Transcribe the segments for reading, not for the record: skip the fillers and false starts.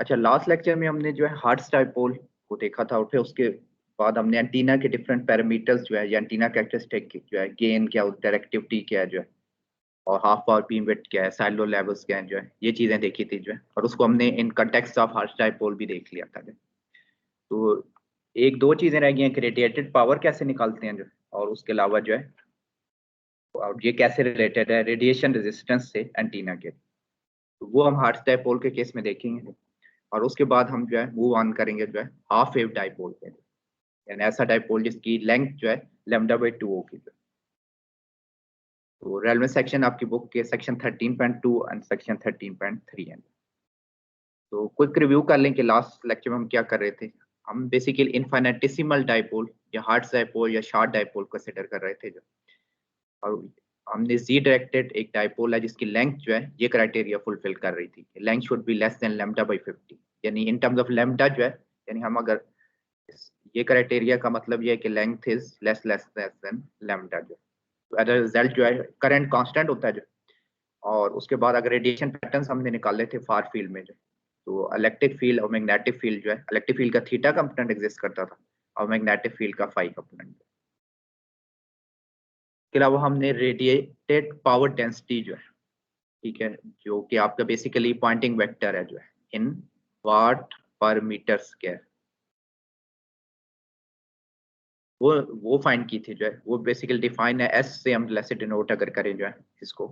अच्छा, last lecture में हमने जो है हर्ट्ज डाइपोल को देखा था, और फिर उसके बाद हमने एंटीना के डिफरेंट पैरामीटर्स जो है, या एंटीना कैरेक्टरिस्टिक जो है, गेन क्या होता है, डायरेक्टिविटी क्या है जो है, और हाफ पावर बीम विड्थ क्या है, साइलो लेवल्स क्या है जो है, ये चीजें देखी थी जो है, और उसको हमने in context of hertz dipole भी देख लिया था जो। तो एक दो चीजें रह गई हैं कि रेडिएटेड पावर कैसे निकालते हैं जो, और उसके अलावा जो है, और ये कैसे रिलेटेड है रेडिएशन रेजिस्टेंस से एंटीना के, तो वो हम हर्ट्ज डाइपोल के केस में देखेंगे। और उसके बाद हम जो है मूव ऑन करेंगे जो है हाफ वेव डाइपोल पे, यानी ऐसा डाइपोल जिसकी लेंथ जो है λ/2 होगी। तो रेलवे सेक्शन आपकी बुक के सेक्शन 13.2 एंड सेक्शन 13.3 है। तो क्विक रिव्यू कर लें कि लास्ट लेक्चर में हम क्या कर रहे थे। हम बेसिकली इनफाइनेटिसिमल डाइपोल या हर्ट्ज डाइपोल या शार्ट डाइपोल कंसीडर कर रहे थे जो, और हमने जी डायरेक्टेड एक डाइपोल है जिसकी लेंथ जो है ये क्राइटेरिया फुलफिल कर रही थी, length should be less than λ/50, यानी इन टर्म्स ऑफ लैम्डा जो है, यानी हम अगर ये क्राइटेरिया का मतलब ये है कि length is less than lambda जो, तो एज अ रिजल्ट जो है करंट कांस्टेंट होता है जो। और उसके बाद अगर रेडिएशन पैटर्न्स हमने निकाले थे फार फील्ड में जो, तो इलेक्ट्रिक फील्ड और मैग्नेटिक फील्ड जो है, इलेक्ट्रिक फील्ड का थीटा कंपोनेंट एग्जिस्ट करता था और मैग्नेटिक फील्ड का फाई कंपोनेंट। इसके अलावा हमने रेडिएटेड पावर डेंसिटी जो है, ठीक है, जो कि आपका बेसिकली पॉइंटिंग वेक्टर है जो है, इन वाट पर मीटर स्क्वायर, वो फाइंड की थी जो है, वो बेसिकली डिफाइन है एस से, हम लेसे डिनोट अगर करें जो है इसको,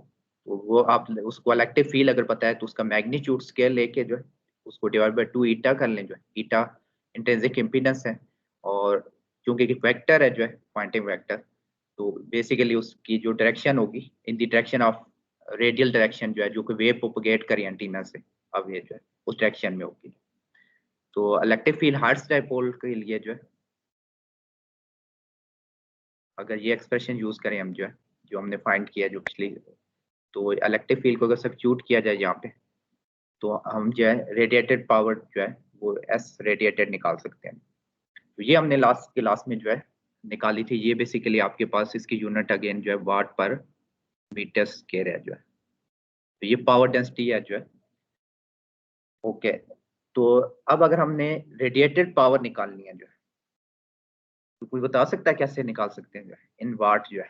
तो वो आप उसको इलेक्ट्रिक फील्ड अगर पता है तो उसका मैग्नीट्यूड स्केल लेके जो है उसको डिवाइड बाय 2 ईटा कर लें जो है, ईटा इंट्रिंसिक इम्पीडेंस है, और क्योंकि वेक्टर है जो है पॉइंटिंग वेक्टर, तो बेसिकली उसकी जो डायरेक्शन होगी in the direction of radial direction जो है, जो कि वेव प्रोपगेट करी एंटीना से, अब ये जो है उस डायरेक्शन में होगी। तो इलेक्ट्रिक फील्ड हर्ट्ज डाइपोल के लिए जो है, अगर ये एक्सप्रेशन यूज करें हम जो है, जो हमने फाइंड किया जो पिछली, तो इलेक्ट्रिक फील्ड को अगर सब्स्टिट्यूट किया जाए यहाँ पे, तो हम जो है रेडिएटेड पावर जो है वो एस रेडिएटेड निकाल सकते हैं। तो ये हमने लास्ट क्लास में जो है निकाली थी। ये बेसिकली आपके पास इसकी यूनिट अगेन जो है वाट पर मीटर स्क्वायर है जो है, तो ये पावर डेंसिटी है जो है। ओके, तो अब अगर हमने रेडिएटेड पावर निकालनी है जो है, तो कोई बता सकता है कैसे निकाल सकते हैं जो है इन वाट जो है।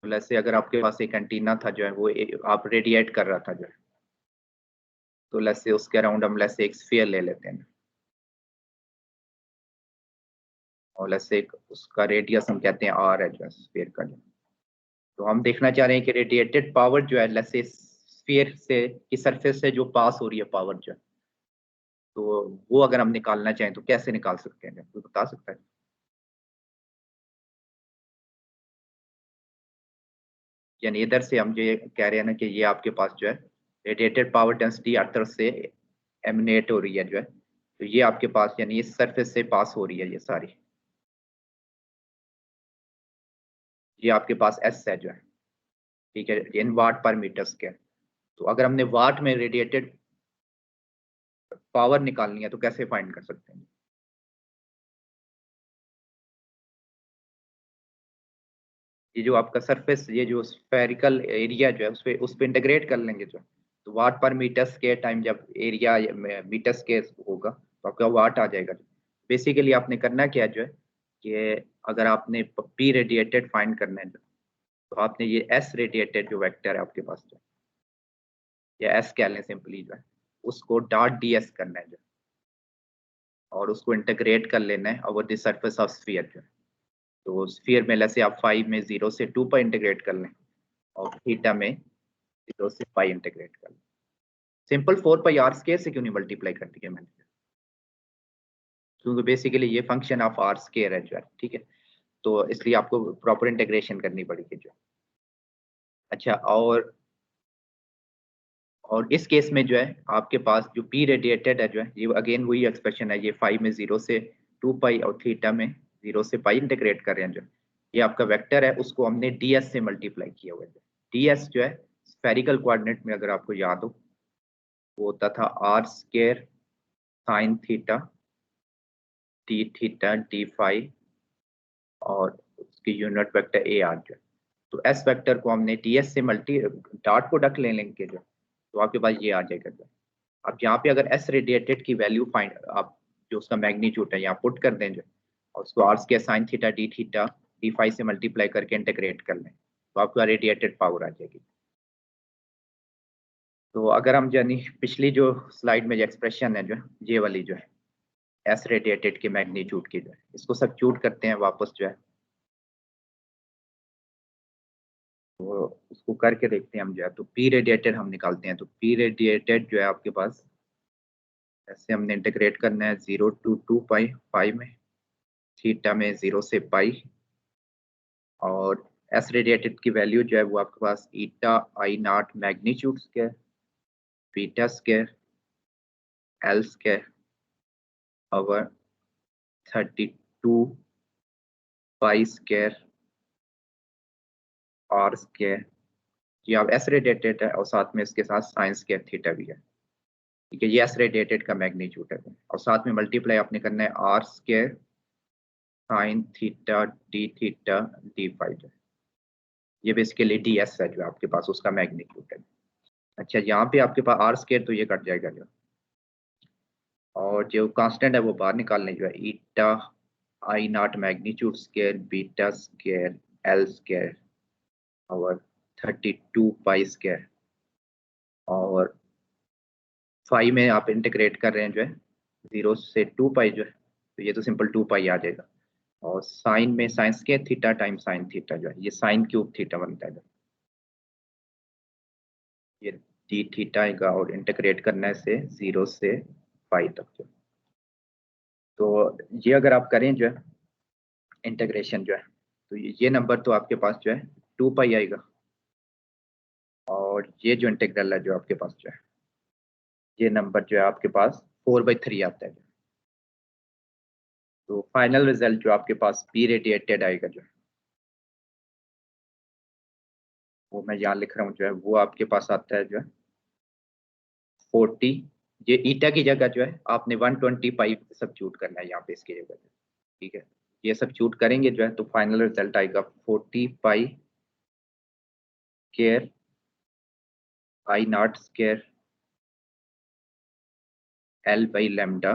तो जैसे अगर आपके पास एक एंटीना था जो है, वो आप रेडिएट कर रहा था जो है, तो जैसे उसके अराउंड हम जैसे एक स्फीयर ले लेते हैं, और जैसे एक उसका रेडियस हम कहते हैं आर है जो है स्फीयर का जो, तो हम देखना चाह रहे हैं कि रेडिएटेड पावर जो है जैसे स्फीयर से की सरफेस से जो पास हो रही है पावर जो है, तो वो अगर हम निकालना चाहें तो कैसे निकाल सकते हैं, कोई बता सकता है। यानी इधर से हम ये कह रहे हैं ना कि ये आपके पास जो है रेडिएटेड पावर डेंसिटी हर तरफ से एमिनेट हो रही है जो है, तो ये आपके पास यानी इस सरफेस से पास हो रही है ये सारी, ये आपके पास एस है जो है, ठीक है, इन वाट पर मीटर स्क्वायर। तो अगर हमने वाट में रेडिएटेड पावर निकालनी है तो कैसे फाइंड कर सकते हैं। ये जो आपका सरफेस, ये जो स्फेरिकल एरिया जो है उस पे इंटीग्रेट कर लेंगे जो, तो वाट पर मीटर स्क्वायर टाइम जब एरिया मीटर स्क्वायर होगा तो आपका वाट आ जाएगा। बेसिकली आपने करना क्या जो है कि अगर आपने पी रेडिएटेड फाइंड करना है तो आपने ये एस रेडिएटेड जो वेक्टर है आपके पास जो, या एस कह लें सिंपली जो है, उसको डॉट डी एस करना है जो, और उसको इंटीग्रेट कर लेना है over the surface of sphere जो। तो स्फीयर में जैसे आप 5 में 0 से 2 पर इंटीग्रेट कर लें, और थीटा में 0 से पाई इंटीग्रेट कर लें। सिंपल 4 पाई आर स्क्वायर से क्यों नहीं मल्टीप्लाई कर दिया मैंने, क्योंकि बेसिकली ये फंक्शन ऑफ आर स्क्वायर है जो है, ठीक है, तो इसलिए आपको प्रॉपर इंटीग्रेशन करनी पड़ेगी जो। अच्छा, और इस केस में जो है आपके पास जो पी रेडिएटेड है जो है, ये अगेन वही एक्सप्रेशन है, ये 5 में 0 से 2 पाई और थीटा में 0 से पाई इंटीग्रेट कर रहे हैं जो, ये आपका वेक्टर है, उसको हमने ds से मल्टीप्लाई किया हुआ है। ds जो है स्फेरिकल कोऑर्डिनेट में अगर आपको याद हो वो होता था r square sine theta d theta d phi, और उसकी यूनिट वेक्टर ए आर जो है। तो एस वेक्टर को हमने ds से मल्टी डॉट प्रोडक्ट ले लेंगे जो, तो आपके पास ये आ जाएगा जो। अब यहाँ पे अगर एस रेडिएटेड की वैल्यू फाइंड आप जो उसका मैग्नीट्यूड है यहाँ पुट कर दें जो, और उसको r square sine theta d phi से मल्टीप्लाई करके इंटीग्रेट कर लें तो आपका रेडिएटेड पावर आ जाएगी। तो अगर हम यानी पिछली जो स्लाइड में जो एक्सप्रेशन है जो ये वाली जो है एस रेडिएटेड के मैग्नीट्यूड की जो है इसको सब्स्टिट्यूट करते हैं वापस जो है, तो उसको करके देखते हैं हम जो है। तो पी रेडिएटेड हम निकालते हैं, तो पी रेडिएटेड जो है आपके पास ऐसे हमने इंटीग्रेट करना है 0 to 2 पाई, पाई में थीटा में 0 से पाई, और एस रेडिएटेड की वैल्यू जो है वो आपके पास eta I naught magnitude square beta square L square over 32 pi square R square. ये आप एस रेडिएटेड है और साथ में इसके साथ साइन स्क्वायर थीटा भी है, ठीक है। ये एस रेडिएटेड का मैग्नीट्यूड है और साथ में मल्टीप्लाई आपने करना है r square sine theta d phi, ये बेसिकली डी एस है जो आपके पास उसका मैग्नीट्यूड है। अच्छा, यहाँ पे आपके पास आर स्क्वायर तो ये कट जाएगा जो, और जो कांस्टेंट है वो बाहर निकालने जो है eta I naught magnitude square beta square L square और 32 पाई स्क्वायर, और 5 में आप इंटीग्रेट कर रहे हैं जो है 0 से 2 पाई जो है, तो ये तो सिंपल 2 पाई आ जाएगा, और साइन में sine square theta time sine theta जो है ये साइन क्यूब थीटा बनता है, ये डी थीटा आएगा, और इंटीग्रेट करना है इसे 0 से पाई तक जो। तो ये अगर आप करें जो है इंटीग्रेशन जो है, तो ये नंबर तो आपके पास जो है 2 पाई आएगा, और ये जो इंटीग्रल है जो आपके पास जो है ये नंबर जो है आपके पास 4/3 आता है। तो फाइनल रिजल्ट जो आपके पास पी रेडिएटेड आएगा जो, वो मैं यहाँ लिख रहा हूँ जो है, वो आपके पास आता है जो है 40। ये ईटा की जगह जो है आपने 120 पाई सब्स्टिट्यूट करना है यहाँ पे इसकी जगह, ठीक है। ये सब्स्टिट्यूट करेंगे जो है तो फाइनल रिजल्ट आएगा 40 pi square I naught square l by lambda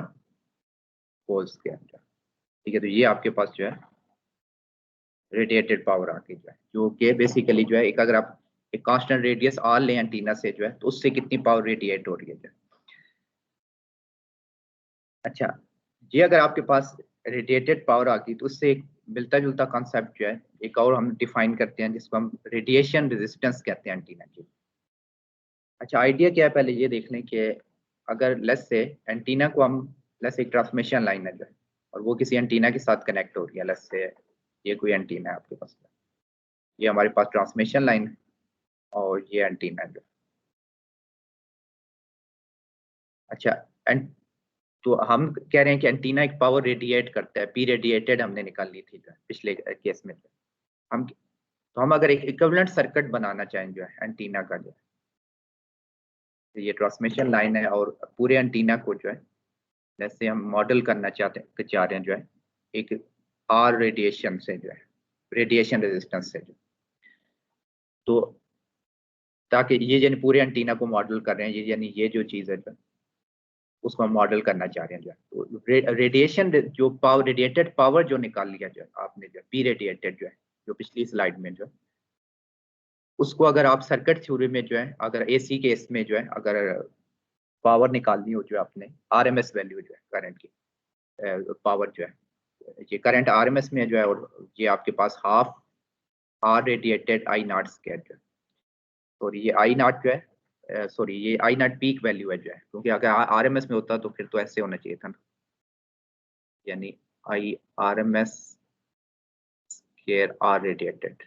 whole square, ठीक है। तो ये आपके पास जो है रेडिएटेड पावर आके जो है, जो कि बेसिकली जो है एक अगर आप एक कांस्टेंट रेडियस आर लें एंटीना से जो है तो उससे कितनी पावर रेडिएट हो रही है जो। अच्छा, ये अगर आपके पास रेडिएटेड पावर आ गई तो उससे एक मिलता जुलता कॉन्सेप्ट जो है एक और हम डिफाइन करते हैं जिसको हम रेडिएशन रेजिस्टेंस कहते हैं एंटीना की। अच्छा, आइडिया क्या है पहले ये देख लें कि अगर लेस से एंटीना को हम लेस एक ट्रांसमिशन लाइन है जो है और वो किसी एंटीना के साथ कनेक्ट हो रही है, लेस से ये कोई एंटीना है आपके पास, ये हमारे पास ट्रांसमिशन लाइन है और ये एंटीना है जो। अच्छा, एंड तो हम कह रहे हैं कि एंटीना एक पावर रेडिएट करता है, पी रेडिएटेड हमने निकाल ली थी जो है पिछले केस में। हम तो हम अगर एक इक्विवेलेंट सर्किट बनाना चाहें जो है एंटीना का जो है, तो ये ट्रांसमिशन लाइन है और पूरे एंटीना को जो है जैसे हम मॉडल करना चाह रहे हैं जो है एक आर रेडिएशन से जो है, रेडिएशन रेजिस्टेंस से जो, तो ताकि ये यानी पूरे एंटीना को मॉडल कर रहे हैं, ये यानी ये जो चीज़ है जो उसको हम मॉडल करना चाह रहे हैं जो है, तो रेडिएशन जो पावर रेडिएटेड पावर जो निकाल लिया जो है आपने जो पी रेडिएटेड जो है जो पिछली स्लाइड में जो है, उसको अगर आप सर्किट थ्योरी में जो है अगर एसी केस में जो है अगर पावर निकालनी हो जो आपने आरएमएस वैल्यू जो है करंट की पावर जो है, ये करंट आरएमएस में जो है, और ये आपके पास half are radiated I naught square जो है, और ये आई नॉट जो है सॉरी ये आई नॉट पीक वैल्यू है जो है, क्योंकि अगर आरएमएस में होता तो फिर तो ऐसे होना चाहिए था ना, यानी आई आरएमएस स्क्वायर आर रेडिएटेड,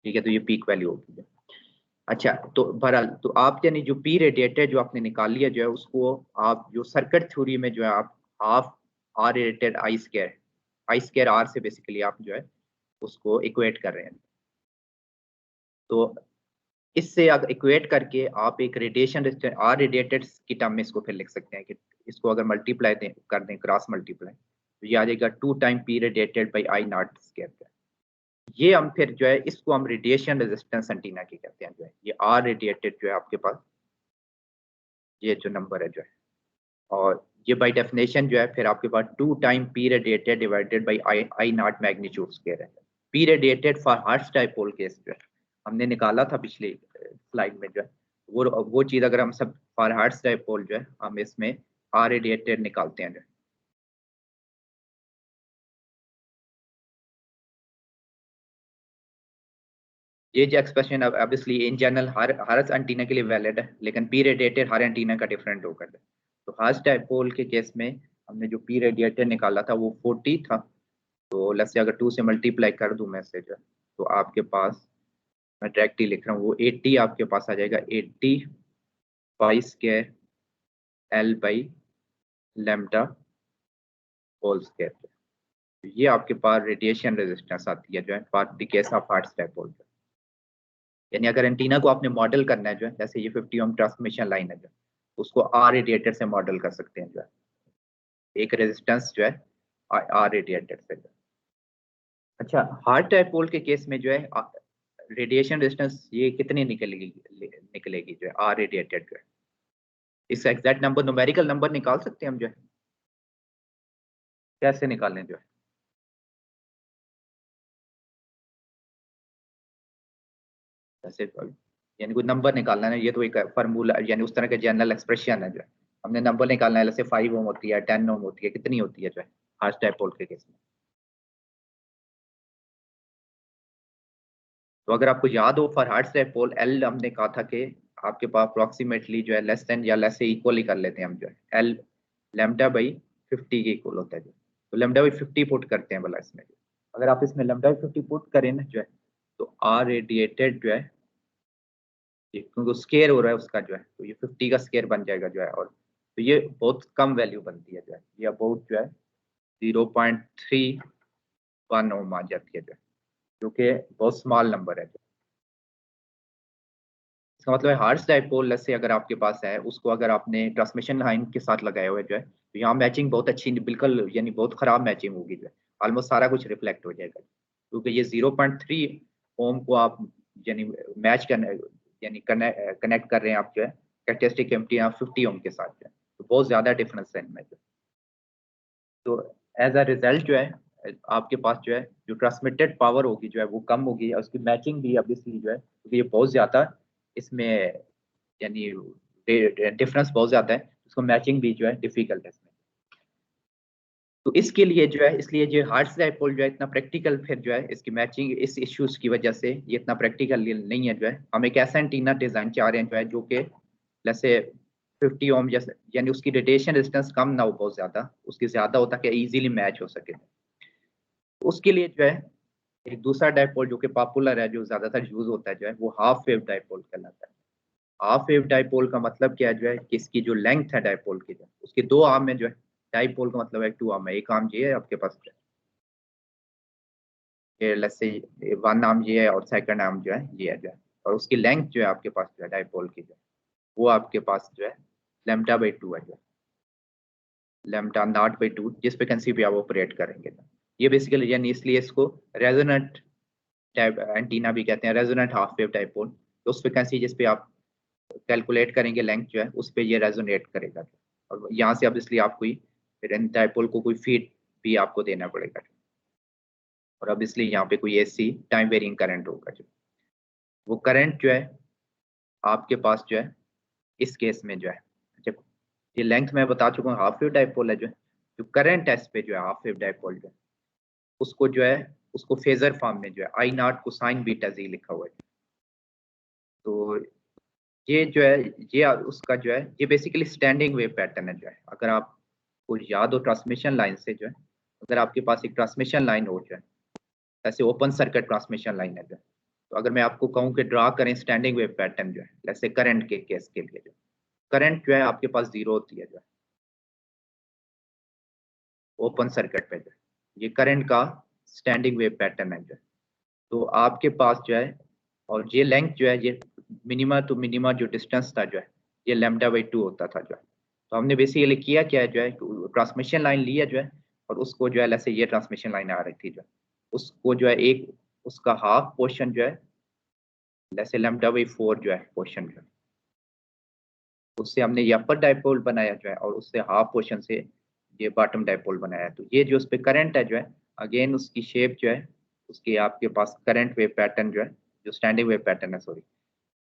ठीक है। तो ये पीक वैल्यू होगी। अच्छा, तो बहरहाल तो आप यानी जो पी रेडिएटेड जो आपने निकाल लिया जो है उसको आप जो सर्किट थ्योरी में जो है आप half are radiated I square r से बेसिकली आप जो है उसको इक्वेट कर रहे हैं। तो इससे अगर इक्वेट करके आप एक रेडिएशन आर रेडिएटेड की टर्म में इसको फिर लिख सकते हैं कि इसको अगर मल्टीप्लाई कर दें क्रॉस मल्टीप्लाई, तो ये आ जाएगा 2 time P radiated by I naught square. ये हम फिर जो है इसको हम रेडिएशन रेजिस्टेंस एंटीना की कहते हैं जो है, ये आर रेडिएटेड जो है आपके पास ये जो नंबर है जो है, और ये बाय डेफिनेशन जो है फिर आपके पास 2 time P radiated divided by I naught magnitude square है। P radiated for hertz dipole case जो है हमने निकाला था पिछली स्लाइड में जो है, वो चीज़ अगर हम सब फॉर हर्ट्ज डाइपोल जो है हम इसमें आर रेडिएटेड निकालते हैं जो है। ये जो एक्सप्रेशन अब obviously in general her antenna के लिए वैलिड है, लेकिन पी रेडिएटेड हर एंटीना का डिफरेंट होगा। तो हर्ट्ज डाइपोल के केस में हमने जो पी रेडिएटेड निकाला था वो 40 था। तो लेट्स से अगर 2 से मल्टीप्लाई कर दूं मैं से जो है, तो आपके पास, मैं डायरेक्टली लिख रहा हूँ, वो 80 आपके पास आ जाएगा, 80 pi square l by lambda whole square. तो ये आपके पास रेडिएशन रेजिस्टेंस आती है जो है for the case of hertz dipole. यानी अगर एंटीना को आपने मॉडल करना है जो है, जैसे ये 50 ओम ट्रांसमिशन लाइन है जो, उसको आर रेडिएटर से मॉडल कर सकते हैं जो है, एक रेजिस्टेंस जो है आर रेडिएटर से। अच्छा, हार्ट डाइपोल के केस में जो है रेडिएशन रेजिस्टेंस ये कितनी निकलेगी जो है आर रेडिएटेड जो है, इसका एग्जैक्ट नंबर, न्यूमेरिकल नंबर निकाल सकते हैं हम जो है, कैसे निकालें जो है, जैसे यानी कोई नंबर निकालना है, ये तो एक फार्मूला यानी उस तरह का जनरल एक्सप्रेशन है जो है, हमने नंबर निकालना है, जैसे 5 ओम होती है, 10 ओम होती है, कितनी होती है जो है हार्ट डाइपोल के केस में। तो अगर आपको याद हो फॉर हार्ट डाइपोल एल हमने कहा था कि आपके पास अप्रोक्सीमेटली जो है लेस देन या लेस से इक्वल ही कर लेते हैं हम जो है, एल लेमडा बाई 50 के इक्वल होता है जो, तो लेमडा बाई 50 पुट करते हैं भला इसमें। अगर आप इसमें लेमडा बाई 50 पुट करें ना जो है, तो आर रेडिएटेड जो है, क्योंकि स्केयर हो रहा है उसका जो है, तो ये 50 का स्केयर बन जाएगा जो है, और तो ये बहुत कम वैल्यू बनती है जो है, ये अबाउट जो है 0.31 ओम आ जाती है जो है, जो कि बहुत स्मॉल नंबर है। इसका मतलब है हार्ट्स डाइपोल से अगर आपके पास है, उसको अगर आपने ट्रांसमिशन लाइन के साथ लगाया हुआ है जो है, तो यहाँ मैचिंग बहुत अच्छी, बिल्कुल यानी बहुत खराब मैचिंग होगी जो है, ऑलमोस्ट सारा कुछ रिफ्लेक्ट हो जाएगा, क्योंकि ये 0.3 ओम को आप यानी मैच करने यानी कनेक्ट कर रहे हैं आप जो है कैरेक्टरिस्टिक एम्पटीना 50 ओम के साथ जो है, तो बहुत ज्यादा डिफरेंस है इनमें जो। तो एज अ रिजल्ट जो है आपके पास जो है जो ट्रांसमिटेड पावर होगी जो है वो कम होगी, और उसकी मैचिंग भी ऑब्वियसली जो है, क्योंकि ये बहुत ज्यादा इसमें यानी डिफरेंस बहुत ज्यादा है, उसको मैचिंग भी जो है डिफिकल्ट है इसमें। तो इसके लिए जो है, इसलिए जो हार्ट्स डाइपोल जो है इतना प्रैक्टिकल, फिर जो है इसकी मैचिंग इस इश्यूज की वजह से ये इतना प्रैक्टिकल नहीं है जो है, हम एक ऐसा एंटीना डिजाइन चाह रहे हैं जो है जो कि जैसे 50 ओम जैसे, यानी उसकी रेडिएशन रेजिस्टेंस कम ना हो बहुत ज्यादा, उसकी ज्यादा होता कि इजीली मैच हो सके। तो उसके लिए जो है एक दूसरा डाइपोल जो कि पॉपुलर है, जो ज्यादातर यूज होता है जो है, वो हाफ वेव डाइपोल कहलाता है। हाफ वेव डाइपोल का मतलब क्या है जो है कि इसकी जो लेंथ है डाइपोल की, जो उसके दो आर्म में जो है, डाइपोल का मतलब है 2 आर्म है, एक आर्म ये है आपके पास जो है, ये लेट्स से वन आर्म ये है और सेकंड आर्म जो है ये है जो है, और उसकी लेंथ जो है आपके पास जो है डाइपोल की जो है, वो आपके पास जो है लेमडा बाई 2 है जो है, लेमडा नॉट बाई 2 जिस फ्रिक्वेंसी पे आप ऑपरेट करेंगे। ये बेसिकली यानी इसलिए इसको रेजोनेंट टाइप एंटीना भी कहते हैं, रेजोनेंट हाफ वेव डाइपोल। तो उस फ्रिक्वेंसी जिस पे आप कैलकुलेट करेंगे लेंथ जो है, उस पे ये रेजोनेट करेगा, और यहाँ से अब इसलिए आपको डाइपोल को कोई फीड भी आपको देना पड़ेगा, और अब इसलिए यहाँ पे कोई एसी टाइम वेरिंग करंट होगा जो, वो करंट जो है आपके पास जो है इस केस में जो है, जब ये लेंथ मैं बता चुका हूँ हाफ वेव डाइपोल है जो करंट है इस पे जो है हाफ वेव डाइपोल जो है, उसको जो है उसको फेजर फॉर्म में जो है आई नॉट कोसाइन बीटा जी लिखा हुआ है। तो ये जो है ये उसका जो है ये बेसिकली स्टैंडिंग वेव पैटर्न है जो है, अगर आपको याद हो ट्रांसमिशन लाइन से जो है, अगर आपके पास एक ट्रांसमिशन लाइन हो जो है, ऐसे ओपन सर्किट ट्रांसमिशन लाइन है जो है, तो अगर मैं आपको कहूँ कि ड्रा करें स्टैंडिंग वेव पैटर्न जो है, जैसे करंट के केस के लिए जो करंट जो है आपके पास जीरो होती है जो है ओपन सर्किट पे जो है, ये करंट का स्टैंडिंग वेव पैटर्न है जो है। तो आपके पास जो है, और ये लेंथ जो है ये मिनिमा टू मिनिमा जो डिस्टेंस था जो है, ये लेमडा बाई 2 होता था जो है। तो हमने बेसिकली किया क्या है जो है, ट्रांसमिशन लाइन लिया जो है, और उसको जो है जैसे ये ट्रांसमिशन लाइन आ रही थी जो है, उसको जो है एक उसका हाफ पोर्शन जो है जैसे लेमडा बाई 4 जो है पोर्शन जो है, उससे हमने ये अपर डाइपोल बनाया जो है, और उससे हाफ पोर्शन से ये बॉटम डाइपोल बनाया। तो ये जो उस पर करंट है जो है, अगेन उसकी शेप जो है, उसकी आपके पास करंट वेव पैटर्न जो है, जो स्टैंडिंग वेव पैटर्न है सॉरी,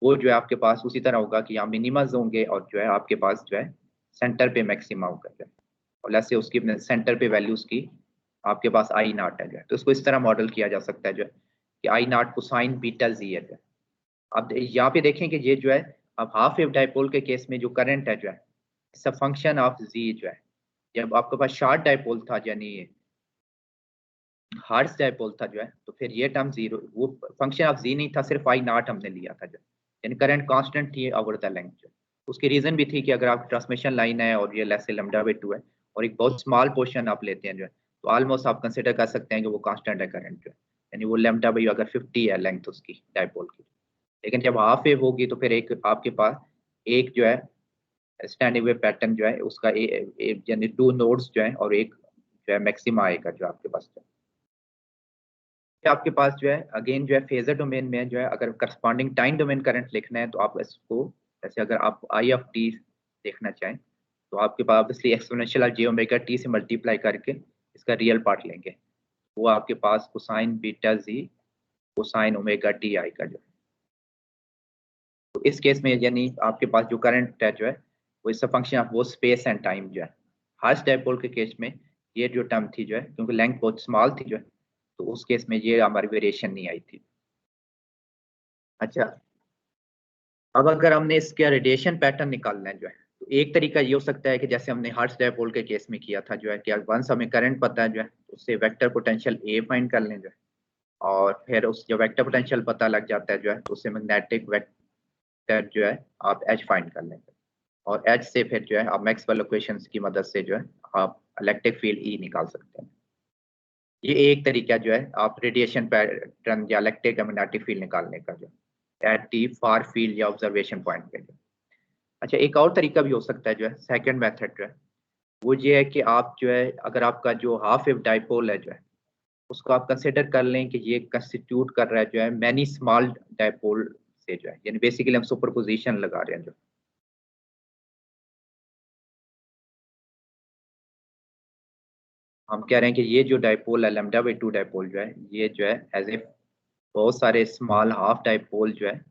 वो जो है आपके पास उसी तरह होगा कि यहाँ मिनिमज होंगे और जो है आपके पास जो है सेंटर पे मैक्सिमा होगा जो है, और जैसे उसकी सेंटर पे वैल्यूज की आपके पास आई नॉट है जो है। तो इसको इस तरह मॉडल किया जा सकता है जो है कि आई नॉट कोसाइन बीटा जी है जो है। अब यहाँ पे देखें कि ये जो है, अब हाफ वेव डाइपोल के केस में जो करंट है जो है, इट्स अ फंक्शन ऑफ जी जो है। जब आपके पास शॉर्ट डाइपोल था यानी हार्स डाइपोल था जो है, तो फिर ये टर्म जीरो, वो फंक्शन ऑफ जी नहीं था, सिर्फ आई नॉट हमने लिया था जो, यानी करंट कांस्टेंट थी ओवर द लेंथ जो। उसकी रीजन भी थी कि अगर आप ट्रांसमिशन लाइन है और ये लेस लैम्डा बाई 2 है और एक बहुत स्मॉल पोर्शन आप लेते हैं जो है, तो ऑलमोस्ट आप कंसिडर कर सकते हैं कि वो कांस्टेंट है करंट जो है, यानी वो लैम्डा बाई अगर 50 है लेंथ उसकी डाइपोल की। लेकिन जब हाफ वेव होगी तो फिर एक आपके पास एक जो है स्टैंडिंग वेव पैटर्न जो है उसका यानी 2 नोड्स जो है और एक जो है मैक्सिमा आएगा जो आपके पास जो आपके पास जो है अगेन जो है फेजर डोमेन में जो है, अगर करस्पॉन्डिंग टाइम डोमेन करंट लिखना है तो आप इसको जैसे अगर आप आई ऑफ टी देखना चाहें तो आपके पास obviously exponential of J omega T से मल्टीप्लाई करके इसका रियल पार्ट लेंगे, वो आपके पास cosine beta G cosine omega T आएगा जो। तो इस केस में यानी आपके पास जो करंट है जो है वो इस फंक्शन ऑफ वो स्पेस एंड टाइम जो है। हार्श डाइपोल के केस में ये जो टर्म थी जो है, क्योंकि लेंथ बहुत स्मॉल थी जो है, तो उस केस में ये हमारी वेरिएशन नहीं आई थी। अच्छा, अब अगर हमने इसका रेडिएशन पैटर्न निकालना है जो है, तो एक तरीका ये हो सकता है कि जैसे हमने हार्श डाइपोल के केस में किया था जो है कि वंस हमें करंट पता है जो है, तो उससे वेक्टर पोटेंशियल ए फाइंड कर लें जो है, और फिर उस जो वेक्टर पोटेंशियल पता लग जाता है जो है, तो उससे मैग्नेटिक वेक्टर जो है आप एच फाइंड कर लेंगे, और एच से फिर जो है आप मैक्सवेल इक्वेशंस की मदद से जो है आप इलेक्ट्रिक फील्ड ई निकाल सकते हैं। ये एक तरीका जो है आप रेडिएशन पैटर्न या इलेक्ट्रिक मैग्नेटिक फील्ड निकालने का जो एट दी फार फील्ड या ऑब्जर्वेशन पॉइंट पे जो। अच्छा, एक और तरीका भी हो सकता है जो है, सेकंड मेथड जो है, वो ये है कि आप जो है अगर आपका जो हाफ वेव डाइपोल है जो है, उसको आप कंसिडर कर लें कि ये कंस्टिट्यूट कर रहा है जो है मैनी स्मॉल डाइपोल से जो है, यानी बेसिकली हम सुपरपोजिशन लगा रहे हैं जो। हम कह रहे हैं कि ये जो डाइपोल है लैम्डा बाई 2 डाइपोल जो है, ये जो है एज ए बहुत सारे स्मॉल हाफ डाइपोल जो है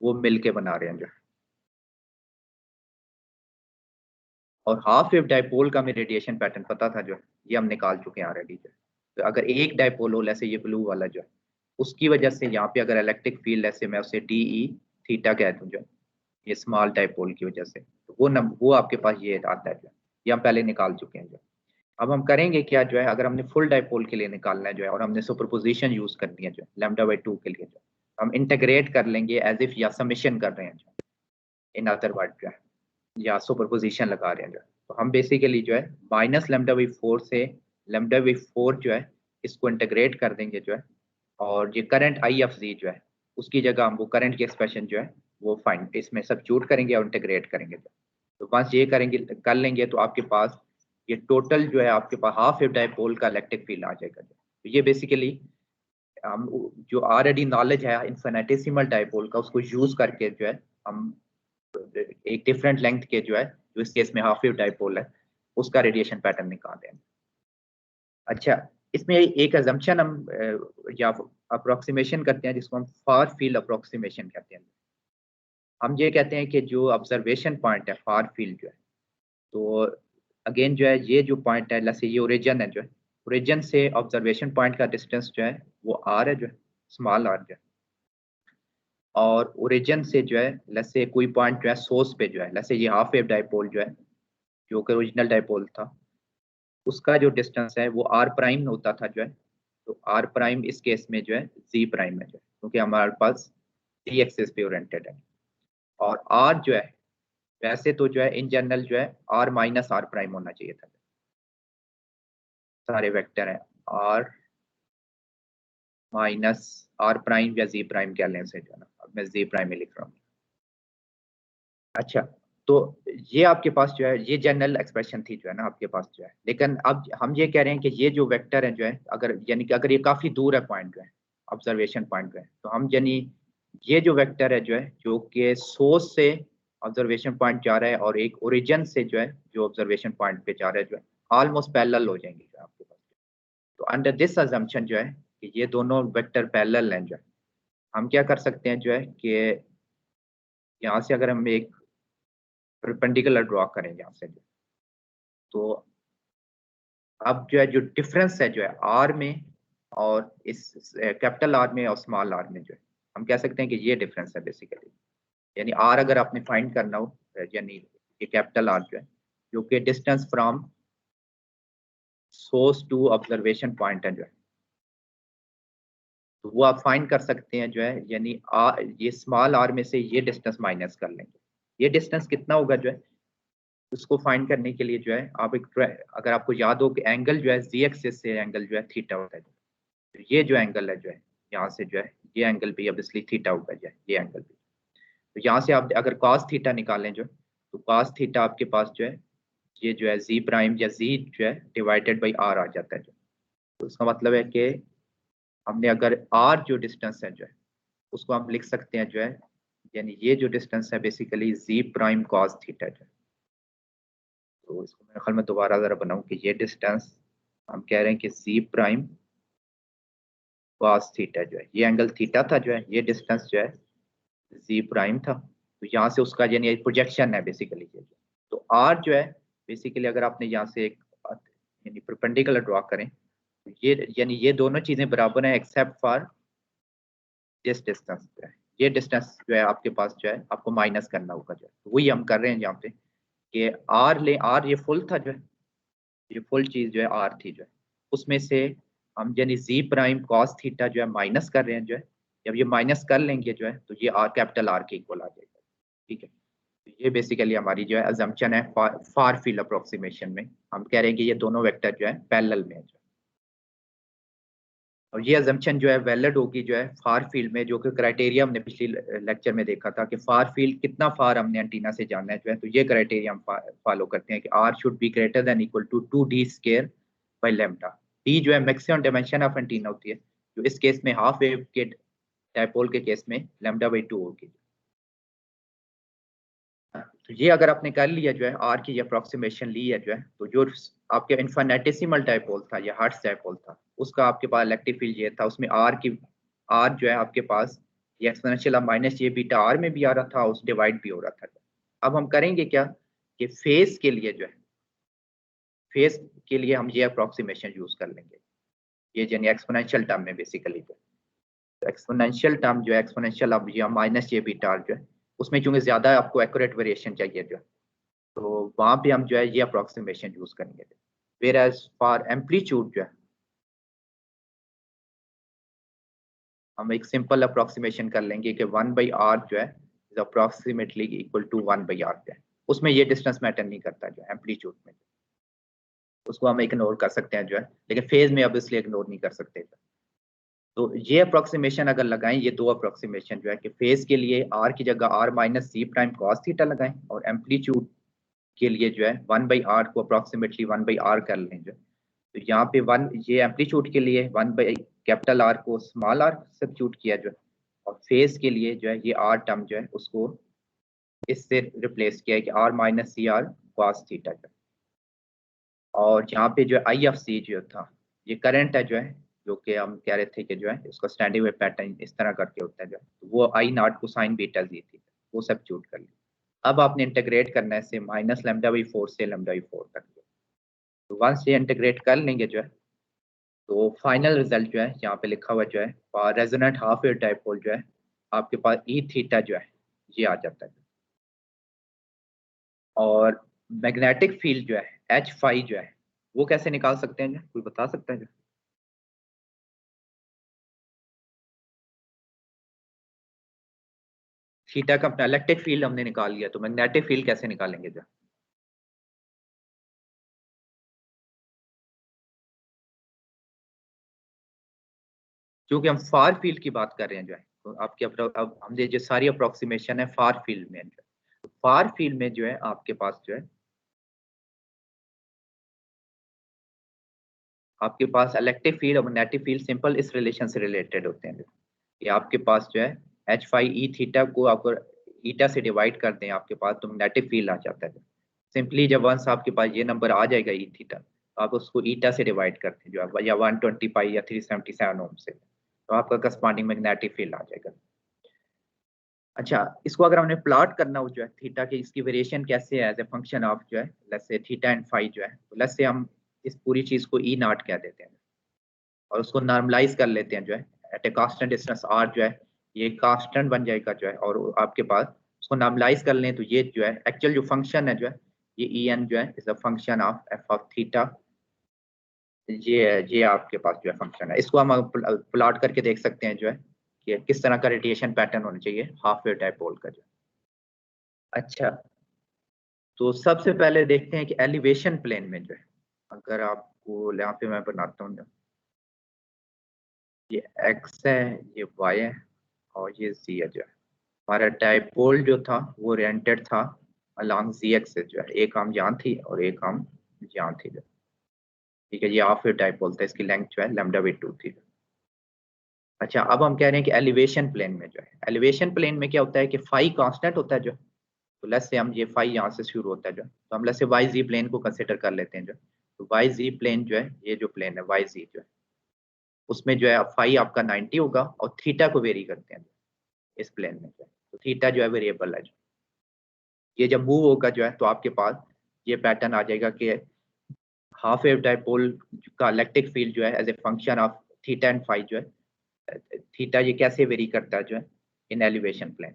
वो मिल के बना रहे हैं जो। और हाफ वेव डाइपोल का हमें रेडिएशन पैटर्न पता था जो है, ये हम निकाल चुके हैं ऑलरेडी जो है। तो अगर एक डाइपोल हो जैसे ये ब्लू वाला जो है, उसकी वजह से यहाँ पे अगर इलेक्ट्रिक फील्ड ऐसे मैं उसे डी ई थीटा कह दूँ जो, ये स्मॉल डाइपोल की वजह से, तो वो आपके पास ये आता है जो, ये हम पहले निकाल चुके हैं जो। अब हम करेंगे क्या जो है, अगर हमने फुल डाइपोल के लिए निकालना है जो है और हमने सुपरपोजिशन यूज करनी है जो लैम्डा बाई 2 के लिए जो, हम इंटीग्रेट कर लेंगे एज इफ या समेशन कर रहे हैं जो, इन अदर वर्ड जो है, या सुपरपोजिशन लगा रहे हैं जो। तो हम बेसिकली जो है माइनस लैम्डा बाई 4 से लैम्डा बाई 4 जो है इसको इंटीग्रेट कर देंगे जो है, और ये करंट आई एफ जी जो है उसकी जगह हम वो करंट की एक्सप्रेशन जो है वो फाइंड इसमें सब्स्टिट्यूट करेंगे और इंटीग्रेट करेंगे जो। तो बस ये करेंगे कर लेंगे तो आपके पास ये टोटल जो है आपके पास हाफ वेव डाइपोल का इलेक्ट्रिक फील्ड आ जाएगा जो। तो ये बेसिकली हम जो ऑलरेडी नॉलेज है इन्फिनिटेसिमल डाइपोल का उसको यूज करके जो है हम एक डिफरेंट लेंथ के जो है, जो इस केस में हाफ वेव डाइपोल है, उसका रेडिएशन पैटर्न निकाल दें। अच्छा, इसमें एक अजम्पशन हम या अप्रोक्सीमेशन करते हैं जिसको हम फार फील्ड अप्रोक्सीमेशन कहते हैं। हम ये कहते हैं कि जो ऑब्जर्वेशन पॉइंट है फार फील्ड जो है, तो अगेन जो है ये जो पॉइंट है जैसे ये ओरिजिन है जो है, ओरिजिन से ऑब्जर्वेशन पॉइंट का डिस्टेंस जो है वो आर है जो है, स्मॉल आर जो है। और ओरिजिन से जो है जैसे कोई पॉइंट जो है सोर्स पे जो है, जैसे ये हाफ वेव डाइपोल जो है जो कि ओरिजिनल डाइपोल था, उसका जो डिस्टेंस है वो आर प्राइम होता था जो है। तो आर प्राइम इस केस में जो है जी प्राइम है जो है, क्योंकि हमारे पास जी एक्सिस पे ओरिएंटेड है। और आर जो है वैसे तो जो है इन जनरल जो है आर माइनस आर प्राइम होना चाहिए था, सारे वेक्टर हैं आर माइनस आर प्राइम या जी प्राइम कह लें से जो है ना, अब मैं जी प्राइम में लिख रहा हूँ। अच्छा, तो ये आपके पास जो है ये जनरल एक्सप्रेशन थी जो है ना आपके पास जो है, लेकिन अब हम ये कह रहे हैं कि ये जो वेक्टर है जो है अगर यानी कि अगर ये काफी दूर है पॉइंट जो है ऑब्जर्वेशन पॉइंट जो है, तो हम यानी ये जो वेक्टर है जो है जो कि सोर्स से ऑब्जर्वेशन पॉइंट जा रहा है और एक ओरिजिन से जो है जो ऑब्जर्वेशन पॉइंट पे जा रहा है जो है ऑलमोस्ट पैरेलल हो जाएंगे जो आपके पास। तो अंडर दिस अजम्पशन जो है कि ये दोनों वेक्टर पैरेलल हैं जो है, हम क्या कर सकते हैं जो है कि यहाँ से अगर हम एक परपेंडिकुलर ड्रॉ करें यहाँ से जो, तो अब जो है जो डिफरेंस है जो है आर में और इस कैपिटल आर में और स्मॉल आर में जो है हम कह सकते हैं कि ये डिफरेंस है बेसिकली। यानी आर अगर आपने फाइंड करना हो यानी ये कैपिटल आर जो है जो कि distance from source to observation point है जो है, तो वो आप फाइंड कर सकते हैं जो है यानी ये स्मॉल आर में से ये डिस्टेंस माइनस कर लेंगे। ये डिस्टेंस कितना होगा जो है उसको फाइंड करने के लिए जो है आप एक अगर आपको याद हो कि एंगल जो है जी एक्सिस से एंगल जो है थीटा होता है, तो ये जो एंगल है जो है यहाँ से जो है ये एंगल भी ऑब्वियसली थीटा होगा जो है ये एंगल भी। तो यहाँ से आप अगर कॉस थीटा निकालें जो, तो कॉस थीटा आपके पास जो है ये जो है जी प्राइम या जी जो है डिवाइडेड बाई आर आ जाता है जो। तो इसका मतलब है कि हमने अगर आर जो डिस्टेंस है जो है उसको हम लिख सकते हैं जो है यानी ये जो डिस्टेंस है बेसिकली जी प्राइम कॉस थीटा जो है। तो इसको मेरे ख्याल में दोबारा जरा बनाऊं कि ये डिस्टेंस हम कह रहे हैं कि जी प्राइम कॉस थीटा जो है ये एंगल थीटा था जो है ये डिस्टेंस जो है जी प्राइम था। तो यहाँ से उसका यानी प्रोजेक्शन है बेसिकली ये। तो आर जो है बेसिकली अगर आपने यहाँ से एक यानी परपेंडिकुलर ड्रॉ करें तो ये यानी ये दोनों चीजें बराबर हैं एक्सेप्ट फॉर दिस डिस्टेंस जो है ये डिस्टेंस जो है आपके पास जो है आपको माइनस करना होगा जो है। तो वही हम कर रहे हैं यहाँ पे कि आर ले आर ये फुल था जो है ये फुल चीज जो है आर थी जो है उसमें से हम यानी जी प्राइम कॉस थीटा जो है माइनस कर रहे हैं जो है। जब ये माइनस कर लेंगे जो है तो ये आर कैपिटल आर के इक्वल आ जाएगा। ठीक है, तो ये बेसिकली हमारी जो है अजम्पशन है फार फील्ड अप्रोक्सीमेशन में। हम कह रहे हैं कि ये दोनों वेक्टर जो है पैरेलल में है जो। और ये अजम्पशन जो है वैलिड होगी जो है फार फील्ड में, जो कि क्राइटेरिया हमने पिछली लेक्चर में देखा था कि फार फील्ड कितना फार हमने एंटीना से जानना है जो है। तो ये क्राइटेरिया हम फॉलो करते हैं कि r should be greater than equal to 2d square by lambda. D जो है मैक्सिमम डायमेंशन ऑफ एंटीना होती है जो इस केस में हाफ वेव के डायपोल के केस में लैम्डा बाई 2 होगी। तो ये अगर आपने कर लिया जो है आर की अप्रोक्सीमेशन ली है जो है, तो जो आपके इन्फिनिटेसिमल डायपोल था या हर्ट्ज डायपोल था उसका आपके पास इलेक्ट्रिक फील्ड ये था, उसमें आर जो है आपके पास ये एक्सपोनेंशियल ऑफ माइनस ये बीटा आर में भी आ रहा था उस डिवाइड भी हो रहा था। अब हम करेंगे क्या कि फेस के लिए जो है फेस के लिए हम ये अप्रोक्सीमेशन यूज कर लेंगे ये यानी एक्सपोनेंशियल टर्म में बेसिकली जो एक्सपोनेंशियल टर्म जो है एक्सपोनेंशियल अब ये माइनस ये बीटा आर जो है उसमें चूंकि ज्यादा आपको एक्यूरेट वेरिएशन चाहिए जो है, तो वहां पे हम जो है ये अप्रोक्सीमेशन यूज करेंगे। वेर एज फॉर एम्पलीट्यूड जो है हम एक सिंपल अप्रोक्सीमेशन कर लेंगे कि 1/r जो है is approximately equal to 1/r जो है। उसमें ये डिस्टेंस मैटर नहीं करता जो एम्पलीट्यूड में, उसको हम इग्नोर कर सकते हैं जो है, लेकिन फेज में अब इसलिए इग्नोर नहीं कर सकते। तो ये अप्रोक्सीमेशन अगर लगाएं ये दो अप्रोक्सीमेशन जो है कि फेज के लिए r की जगह r minus C prime cos theta लगाएं और एम्पलीट्यूड के लिए जो है 1/r को अप्रोक्सीमेटली 1/r कर लें जो। तो यहाँ पे वन ये एम्पलीट्यूड के लिए 1/कैपिटल आर को स्मॉल आर सब्स्टिट्यूट किया जो है, और फेज के लिए जो है ये आर टर्म जो है उसको इससे रिप्लेस किया है कि r minus c r cos theta जो। और यहाँ पे जो आई एफ सी जो था ये करंट है जो है, जो कि हम कह रहे थे कि जो है इसका स्टैंडिंग वेव पैटर्न इस तरह करके होता है जो है, तो वो आई नॉट को साइन बीटा जी थी वो सब्स्टिट्यूट कर लिया। अब आपने इंटीग्रेट करना है से माइनस लैम्डा बाई 4 से लैम्डा बाई 4 तक। तो वंस ये इंटीग्रेट कर लेंगे जो है तो फाइनल रिजल्ट जो है यहाँ पे लिखा हुआ जो है रेजोनेंट हाफ वेव डाइपोल जो है आपके पास ई थीटा जो है ये आ जाता है। और मैग्नेटिक फील्ड जो है एच फाई जो है वो कैसे निकाल सकते हैं, कोई बता सकता है? थीटा का अपना इलेक्ट्रिक फील्ड हमने निकाल लिया, तो मैग्नेटिक फील्ड कैसे निकालेंगे जो? क्योंकि हम फार फील्ड की बात कर रहे हैं जो है, तो आपकी अब हमने जो सारी अप्रोक्सीमेशन है फार फील्ड में जो है, तो फार फील्ड में जो है आपके पास जो है आपके पास इलेक्ट्रिक फील्ड और मैग्नेटिक फील्ड सिंपल इस रिलेशन से रिलेटेड होते हैं। ये आपके पास जो है एच फाई ई थीटा को आपको ईटा से डिवाइड कर दें आपके पास तो मैग्नेटिक फील्ड आ जाता है। सिंपली जब वंस आपके पास ये नंबर आ जाएगा ई थीटा, तो आप उसको ईटा से डिवाइड करते हैं जो है, या 120 पाई या 377 ओम से, तो आपका करस्पॉन्डिंग मैग्नेटिक फील्ड आ जाएगा। अच्छा, इसको अगर हमने प्लॉट करना हो जो है थीटा की, इसकी वेरिएशन कैसे है एज ए फंक्शन ऑफ जो है let's say theta and phi जो है, तो लेट्स से हम इस पूरी चीज को ई नॉट कह देते हैं और उसको नॉर्मलाइज कर लेते हैं जो है at a constant distance r जो है, ये कांस्टेंट बन जाएगा जो है, और आपके पास उसको नॉर्मलाइज कर लें तो ये जो है एक्चुअल जो फंक्शन है जो है ये ई एन जो है is a function of F of theta. ये आपके पास जो है फंक्शन है, इसको हम प्लॉट करके देख सकते हैं जो है कि किस तरह का रेडिएशन पैटर्न होना चाहिए हाफ वेव डाइपोल का जो। अच्छा, तो सबसे पहले देखते हैं कि एलिवेशन प्लेन में जो है, अगर आपको यहाँ पे मैं बनाता हूँ, ये एक्स है, ये वाई है और ये जी है जो है। हमारा डाइपोल जो था वो ओरिएंटेड था अलॉन्ग जी एक्सिस जो है, एक आर्म यहाँ थी और एक आर्म यहाँ थी जो, ठीक है। ये हाफ वेव डाइपोल था, इसकी लेंथ जो है λ/2 थी। अच्छा, अब हम कह रहे हैं कि एलिवेशन प्लेन में जो है, एलिवेशन प्लेन में क्या होता है कि फाई कांस्टेंट होता है जो, तो लेट्स से हम ये फाई यहाँ से शुरू होता है जो, तो हम let's say y z plane को कंसिडर कर लेते हैं जो, तो वाई जी प्लेन जो है, ये जो प्लेन है वाई जी जो है, उसमें जो है फाई आपका 90 होगा और थीटा को वेरी करते हैं इस प्लेन में जो है, तो थीटा जो है वेरिएबल है जो, ये जब मूव होगा जो है तो आपके पास ये पैटर्न आ जाएगा कि हाफ वेव डाइपोल का इलेक्ट्रिक फील्ड जो है as a function of theta and phi जो है, थीटा ये कैसे वेरी करता है जो है इन एलिवेशन प्लेन।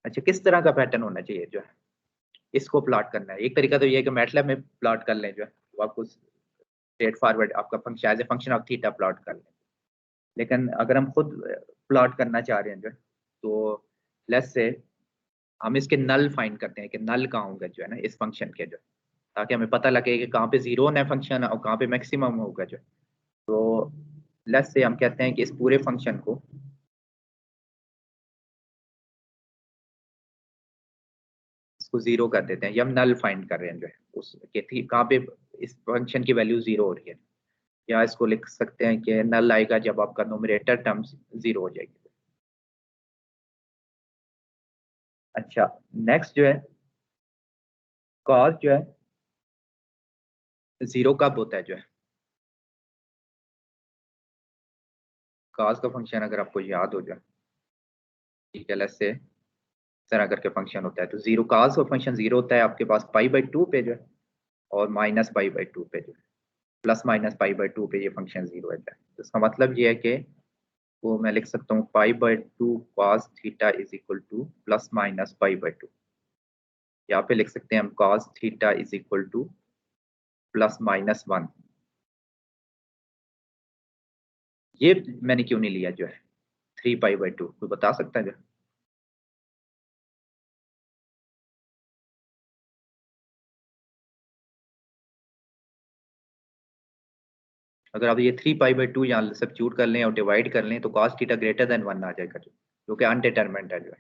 अच्छा, किस तरह का पैटर्न होना चाहिए जो है, इसको प्लॉट करना है। एक तरीका तो ये है कि मैटलैब में प्लॉट कर लें जो है, वो आपको स्ट्रेट फॉरवर्ड आपका function as a function of theta plot कर लें। लेकिन अगर हम खुद प्लॉट करना चाह रहे हैं जो है, तो लेट्स से हम इसके नल फाइंड करते हैं कि नल कहाँ होगा जो है ना इस फंक्शन के जो, ताकि हमें पता लगे कि कहाँ पे जीरो है फंक्शन और कहाँ पे मैक्सिमम होगा जो। तो लेट्स से हम कहते हैं कि इस पूरे फंक्शन को इसको जीरो कर देते हैं, ये हम नल फाइंड कर रहे हैं जो है उस के थी कहाँ पे इस फंक्शन की वैल्यू जीरो हो रही है, या इसको लिख सकते हैं कि नल आएगा जब आपका नोमिनेटर टर्म्स जीरो हो जाएगी। अच्छा, नेक्स्ट जो है कॉस जो है जीरो कब होता है जो है, कॉस का फंक्शन अगर आपको याद हो जाए, ठीक है, लेट्स से इस तरह करके फंक्शन होता है, तो जीरो कॉस का फंक्शन जीरो होता है आपके पास π/2 पे जो है, और -π/2 पे जो है, +-π/2 पे ये फंक्शन जीरो है जो है। तो इसका मतलब ये है कि वो मैं लिख सकता हूँ π/2 cos theta is equal to +-π/2, यहाँ पे लिख सकते हैं हम cos theta is equal to +-1। ये मैंने क्यों नहीं लिया जो है 3π/2, कोई बता सकता है जो? अगर आप ये 3π/2 यहाँ सब्स्टिट्यूट कर लें और डिवाइड कर लें तो cos थीटा ग्रेटर देन 1 आ जाएगा जो कि अनडिटरमिन्ड है जो है,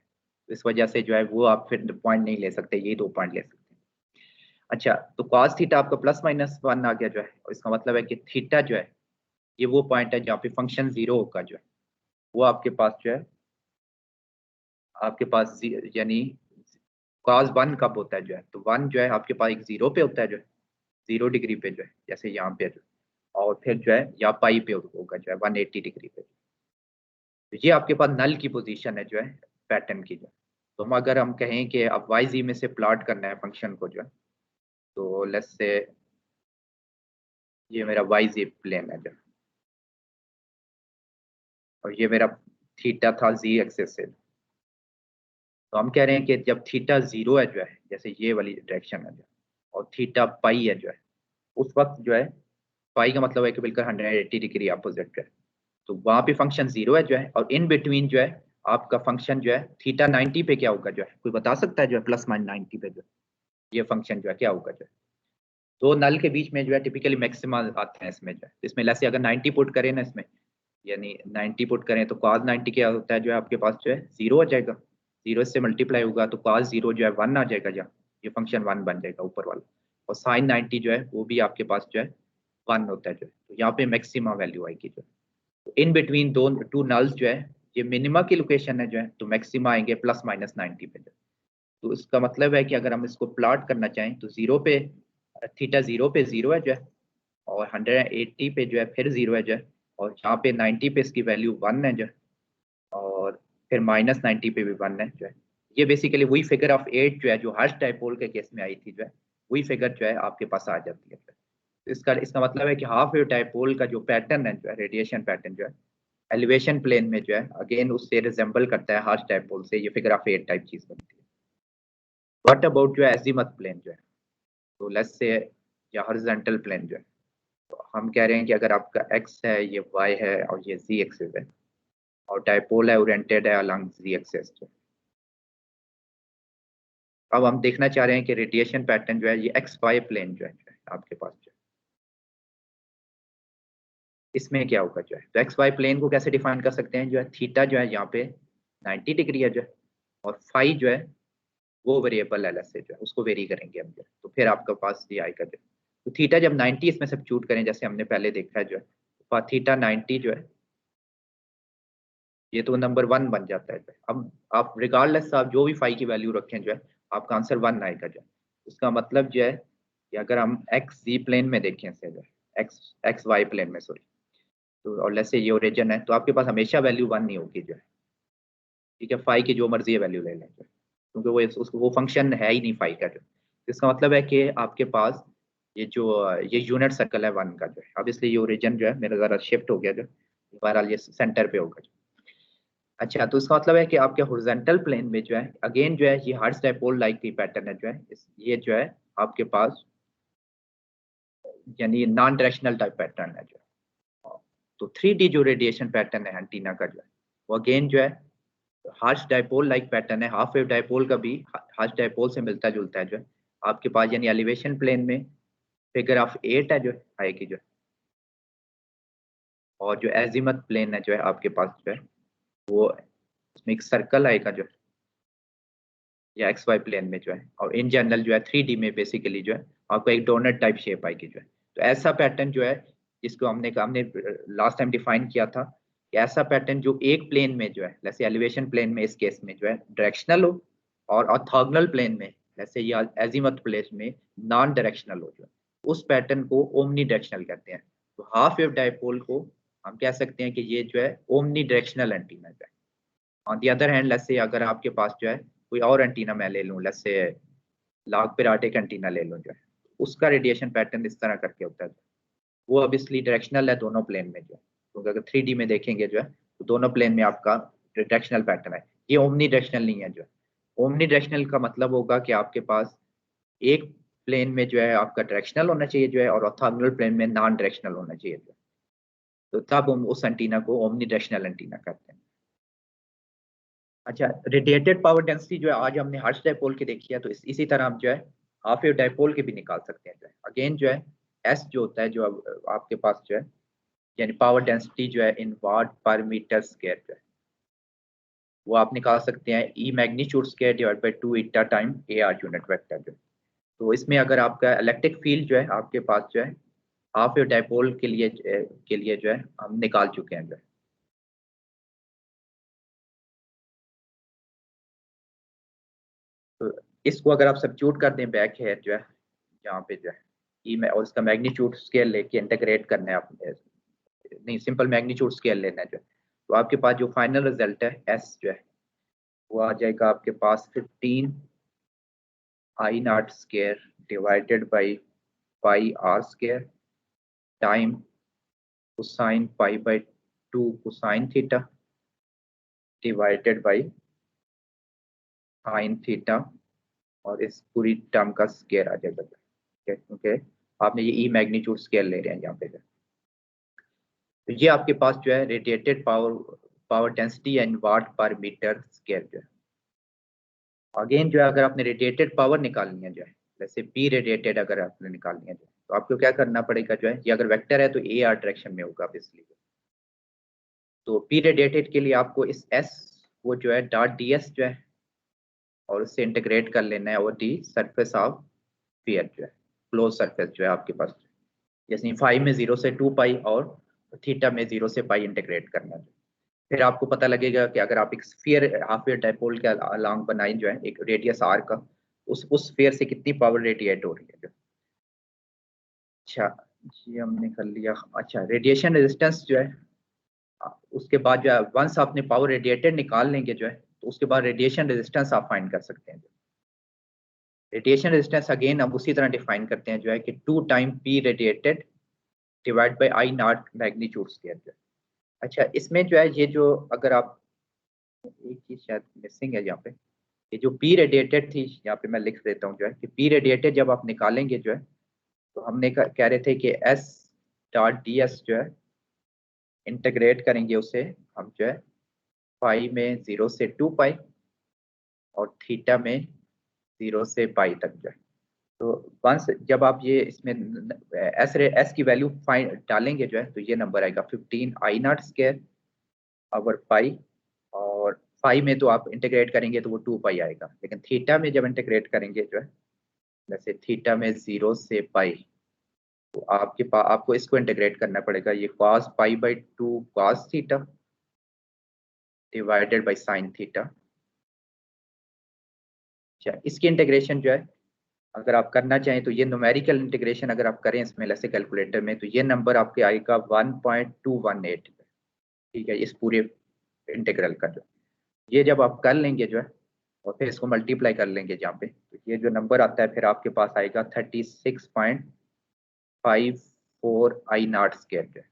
इस वजह से जो है वो आप फिर पॉइंट नहीं ले सकते, यही 2 पॉइंट ले सकते हैं। अच्छा, तो cos थीटा आपका +-1 आ गया जो है, और इसका मतलब है कि थीटा जो है ये वो पॉइंट है जहाँ पे फंक्शन जीरो होगा जो है, वो आपके पास जो है आपके पास यानी cos 1 कब होता है जो है, तो 1 जो है आपके पास एक जीरो पे होता है जो है, 0 डिग्री पे जो है, जैसे यहाँ पे जो, और फिर जो है या पाई पे होगा जो है 180 डिग्री पे। तो ये आपके पास नल की पोजीशन है जो है पैटर्न की जो, तो हम अगर हम कहें कि अब वाई जी में से प्लॉट करना है फंक्शन को जो है, तो लेट्स से ये मेरा वाई जी प्लेन है जो, और ये मेरा थीटा था जी एक्सिस से, तो हम कह रहे हैं कि जब थीटा जीरो है जो है, जैसे ये वाली डायरेक्शन है जो, और थीटा पाई है जो है, उस वक्त जो है पाई का मतलब है कि बिल्कुल 180 डिग्री अपोजिट है, तो वहां पे फंक्शन जीरो है जो है, और इन बिटवीन जो है आपका फंक्शन जो है थीटा 90 पे क्या होगा जो है, कोई बता सकता है जो है +-90 पे जो ये फंक्शन जो है क्या होगा जो है। दो नल के बीच में जो है टिपिकली मैक्सिमा आते हैं इसमें जो है, इसमें लेट्स से अगर 90 पुट करें ना इसमें, यानी 90 पुट करें तो cos 90 क्या होता है जो है आपके पास जो है जीरो हो जाएगा, जीरो से मल्टीप्लाई होगा तो cos जीरो जो है 1 आ जाएगा, जहाँ ये फंक्शन 1 बन जाएगा ऊपर वाला, और sin 90 जो है वो भी आपके पास जो है 1 होता है जो है, तो यहाँ पे मैक्सिमा वैल्यू आएगी जो है। इन बिटवीन दो टू नल्स जो है ये मिनिमा की लोकेशन है जो है, तो मैक्सिमा आएंगे ±90 पे जो। तो इसका मतलब है कि अगर हम इसको प्लॉट करना चाहें तो जीरो पे थीटा जीरो पे जीरो है जो है, और 180 पे जो है फिर जीरो है जो है, और यहाँ पे 90 पे इसकी वैल्यू 1 है जो है, और फिर -90 पे भी 1 है जो है। ये बेसिकली वही फिगर ऑफ 8 जो है, जो हर्ष डायपोल के केस में आई थी जो है, वही फिगर जो है आपके पास आ जाती है। तो इसका मतलब है कि हाफ वेव डायपोल का जो पैटर्न है जो है, रेडिएशन पैटर्न जो है एलिवेशन प्लेन में जो है, अगेन उससे रिजेंबल करता है हर्ष डायपोल से, ये फिगर ऑफ 8 टाइप चीज बनती है। व्हाट अबाउट जो है एजीमथ प्लेन जो है, तो लेट्स से या हॉरिजॉन्टल प्लेन जो है, तो हम कह रहे हैं कि अगर आपका एक्स है, ये वाई है और ये जी एक्सिस है, और डायपोल है ओरिएंटेड है अलोंग जी एक्सिस जो। अब हम देखना चाह रहे हैं कि रेडिएशन पैटर्न जो है ये एक्स वाई प्लेन जो है आपके पास जो है, इसमें क्या होगा जो है। तो एक्स वाई प्लेन को कैसे डिफाइन कर सकते हैं जो है, थीटा जो है यहाँ पे 90 डिग्री है जो है, और फाई जो है वो वेरिएबल एल एस से जो है उसको वेरी करेंगे हम जो है, तो फिर आपके पास ये आएगा जो। तो थीटा जब 90 इसमें सब्स्टिट्यूट करें जैसे हमने पहले देखा है जो है, तो थीटा 90 जो है ये तो नंबर 1 बन जाता है। अब आप रिगार्डलेस आप जो भी फाई की वैल्यू रखें जो है, आपका आंसर 1 आएगा जो है। इसका मतलब जो है कि अगर हम एक्स जी प्लेन में देखें से जो है, एक्स एक्स वाई प्लेन में सॉरी, तो और लेट्स से ये ओरिजिन है, तो आपके पास हमेशा वैल्यू 1 नहीं होगी जो है, ठीक है। फाई की जो मर्जी वैल्यू ले लें जो है, क्योंकि वो उसको वो फंक्शन है ही नहीं फाई का जो। इसका मतलब है कि आपके पास ये जो ये यूनिट सर्कल है 1 का जो है, अब इसलिए ये ओरिजिन जो है मेरा ज़रा शिफ्ट हो गया जो, बहरहाल ये सेंटर पे होगा जो। अच्छा, तो इसका मतलब है कि आपके हॉरिजॉन्टल प्लेन में जो है अगेन जो है ये हर्ट्ज डायपोल लाइक की पैटर्न है जो है, ये जो है आपके पास यानी नॉन डायरेक्शनल टाइप पैटर्न है जो है। तो 3D जो रेडिएशन पैटर्न है एंटीना का जो है, वो अगेन जो है हर्ट्ज डायपोल लाइक पैटर्न है। हाफ वेव डायपोल का भी हर्ट्ज डायपोल से मिलता जुलता है जो है आपके पास, यानी एलिवेशन प्लेन में फिगर ऑफ 8 है जो है आएगी जो है, और जो एजीमथ प्लेन है जो है आपके पास जो है वो उसमें एक सर्कल आएगा जो, या एक्स वाई प्लेन में जो है, और इन जनरल जो है 3D में बेसिकली जो है आपको एक डोनट टाइप शेप आएगी जो है। तो ऐसा पैटर्न जो है जिसको हमने लास्ट टाइम डिफाइन किया था कि ऐसा पैटर्न जो एक प्लेन में जो है, जैसे एलिवेशन प्लेन में इस केस में जो है डायरेक्शनल हो, और ऑर्थोगोनल प्लेन में जैसे या एजीमथ प्लेन में नॉन डायरेक्शनल हो जो है, उस पैटर्न को ओमनी डायरेक्शनल कहते हैं। तो हाफ वेव डायपोल को हम कह सकते हैं कि ये जो है ओमनी डायरेक्शनल एंटीना है। On the other hand let's say अगर आपके पास जो है कोई और एंटीना मैं ले लूँ, लेट्स से लाग पिराटिक एंटीना ले लूँ जो है, उसका रेडिएशन पैटर्न इस तरह करके होता है। वो ऑब्वियसली डायरेक्शनल है दोनों प्लेन में जो है, क्योंकि अगर 3D में देखेंगे जो है तो दोनों प्लेन में आपका डायरेक्शनल पैटर्न है। ये ओमनी डायरेक्शनल नहीं है जो है। ओमनी डायरेक्शनल का मतलब होगा कि आपके पास एक प्लेन में जो है आपका डायरेक्शनल होना चाहिए जो है, और ऑर्थोगोनल प्लेन में नॉन डायरेक्शनल होना चाहिए जो है। तो तब हम उस एंटीना को ओमनी डायरेक्शनल एंटीना कहते हैं। अच्छा, रेडिएटेड पावर डेंसिटी जो है आज हमने हर्ट्ज डायपोल की देखी है, तो इसी तरह हम जो है हाफ वेव डायपोल की भी निकाल सकते हैं जो है। अगेन जो है एस जो होता है जो आपके पास जो है, यानी पावर डेंसिटी जो है इन वाट पर मीटर स्क्वायर जो है, वो आप निकाल सकते हैं E magnitude square divide by 2 eta time A R unit vector जो। तो इसमें अगर आपका इलेक्ट्रिक फील्ड जो है आपके पास जो है हाफ वेव डायपोल के लिए जो है हम निकाल चुके हैं जो है। तो इसको अगर आप सब्स्टिट्यूट कर दें बैक हेयर जो है यहाँ पे जो है ई में, और इसका मैग्नीट्यूड स्केल लेके इंटीग्रेट करना है आप, नहीं सिंपल मैग्नीट्यूड स्केल लेना है जो है। तो आपके पास जो फाइनल रिजल्ट है एस जो है वो आ जाएगा आपके पास 15 I naught square divided by pi R square time cosine pi by 2 cosine theta divided by sine theta, और इस पूरी टर्म का स्केयर आ जाएगा, ठीक है, क्योंकि आपने ये ई मैग्नीट्यूड स्केल ले रहे हैं यहाँ पे। तो ये आपके पास जो है radiated power density and what पर मीटर स्क्वायर जो है। अगेन जो है अगर आपने रेडिएटेड पावर निकालनी है जो है, जैसे पी रेडिएटेड अगर आपने निकालनी है जो है, तो आपको क्या करना पड़ेगा जो है, ये अगर वेक्टर है तो ए आर डायरेक्शन में होगा ऑब्वियसली। तो पी रेडिएटेड के लिए आपको इस एस वो जो है डॉट डी एस जो है, और उससे इंटीग्रेट कर लेना है, और डी सरफेस ऑफ स्फीयर जो है, क्लोज सरफेस जो है आपके पास, जैसे फाई में 0 से 2 पाई और थीटा में 0 से पाई इंटीग्रेट करना है। फिर आपको पता लगेगा कि अगर आप एक स्फीयर हाफ वेव डाइपोल के अलोंग बनाएं जो है एक रेडियस आर का, उस स्फीयर से कितनी पावर रेडिएट हो रही है जो। अच्छा, ये हमने कर लिया। अच्छा, रेडिएशन रेजिस्टेंस जो है उसके बाद जो है वंस आपने पावर रेडिएटेड निकाल लेंगे जो है, तो उसके बाद रेडिएशन रेजिस्टेंस आप फाइंड कर सकते हैं। रेडिएशन रेजिस्टेंस अगेन हम उसी तरह डिफाइन करते हैं जो है कि 2 time P radiated divide by I naught magnitude square जो है। अच्छा, इसमें जो है ये जो अगर आप एक चीज शायद मिसिंग है यहाँ पे, ये जो पी रेडिएटेड थी यहाँ पे मैं लिख देता हूँ जो है कि पी रेडिएटेड जब आप निकालेंगे जो है, तो हमने कह रहे थे कि एस डॉट डी एस जो है इंटीग्रेट करेंगे उसे हम जो है पाई में 0 से 2 पाई और थीटा में 0 से पाई तक जो है। तो वंस जब आप ये इसमें एस की वैल्यू फाइंड डालेंगे जो है, तो ये नंबर आएगा 15 आई नॉट स्क्वायर ओवर पाई, और पाई में तो आप इंटीग्रेट करेंगे तो वो 2 पाई आएगा, लेकिन थीटा में जब इंटीग्रेट करेंगे जो है, जैसे थीटा में 0 से पाई, तो आपके पास आपको इसको इंटीग्रेट करना पड़ेगा, ये cos pi by 2 cos theta divided by sine theta. अच्छा, इसकी इंटीग्रेशन जो है अगर आप करना चाहें तो ये न्यूमेरिकल इंटीग्रेशन अगर आप करें इसमें जैसे कैलकुलेटर में, तो ये नंबर आपके आएगा 1.218। ठीक है, इस पूरे इंटीग्रल का जो ये जब आप कर लेंगे जो है और फिर इसको मल्टीप्लाई कर लेंगे यहाँ पे, तो ये जो नंबर आता है फिर आपके पास आएगा 36.54 आई नॉट स्क्वायर जो है।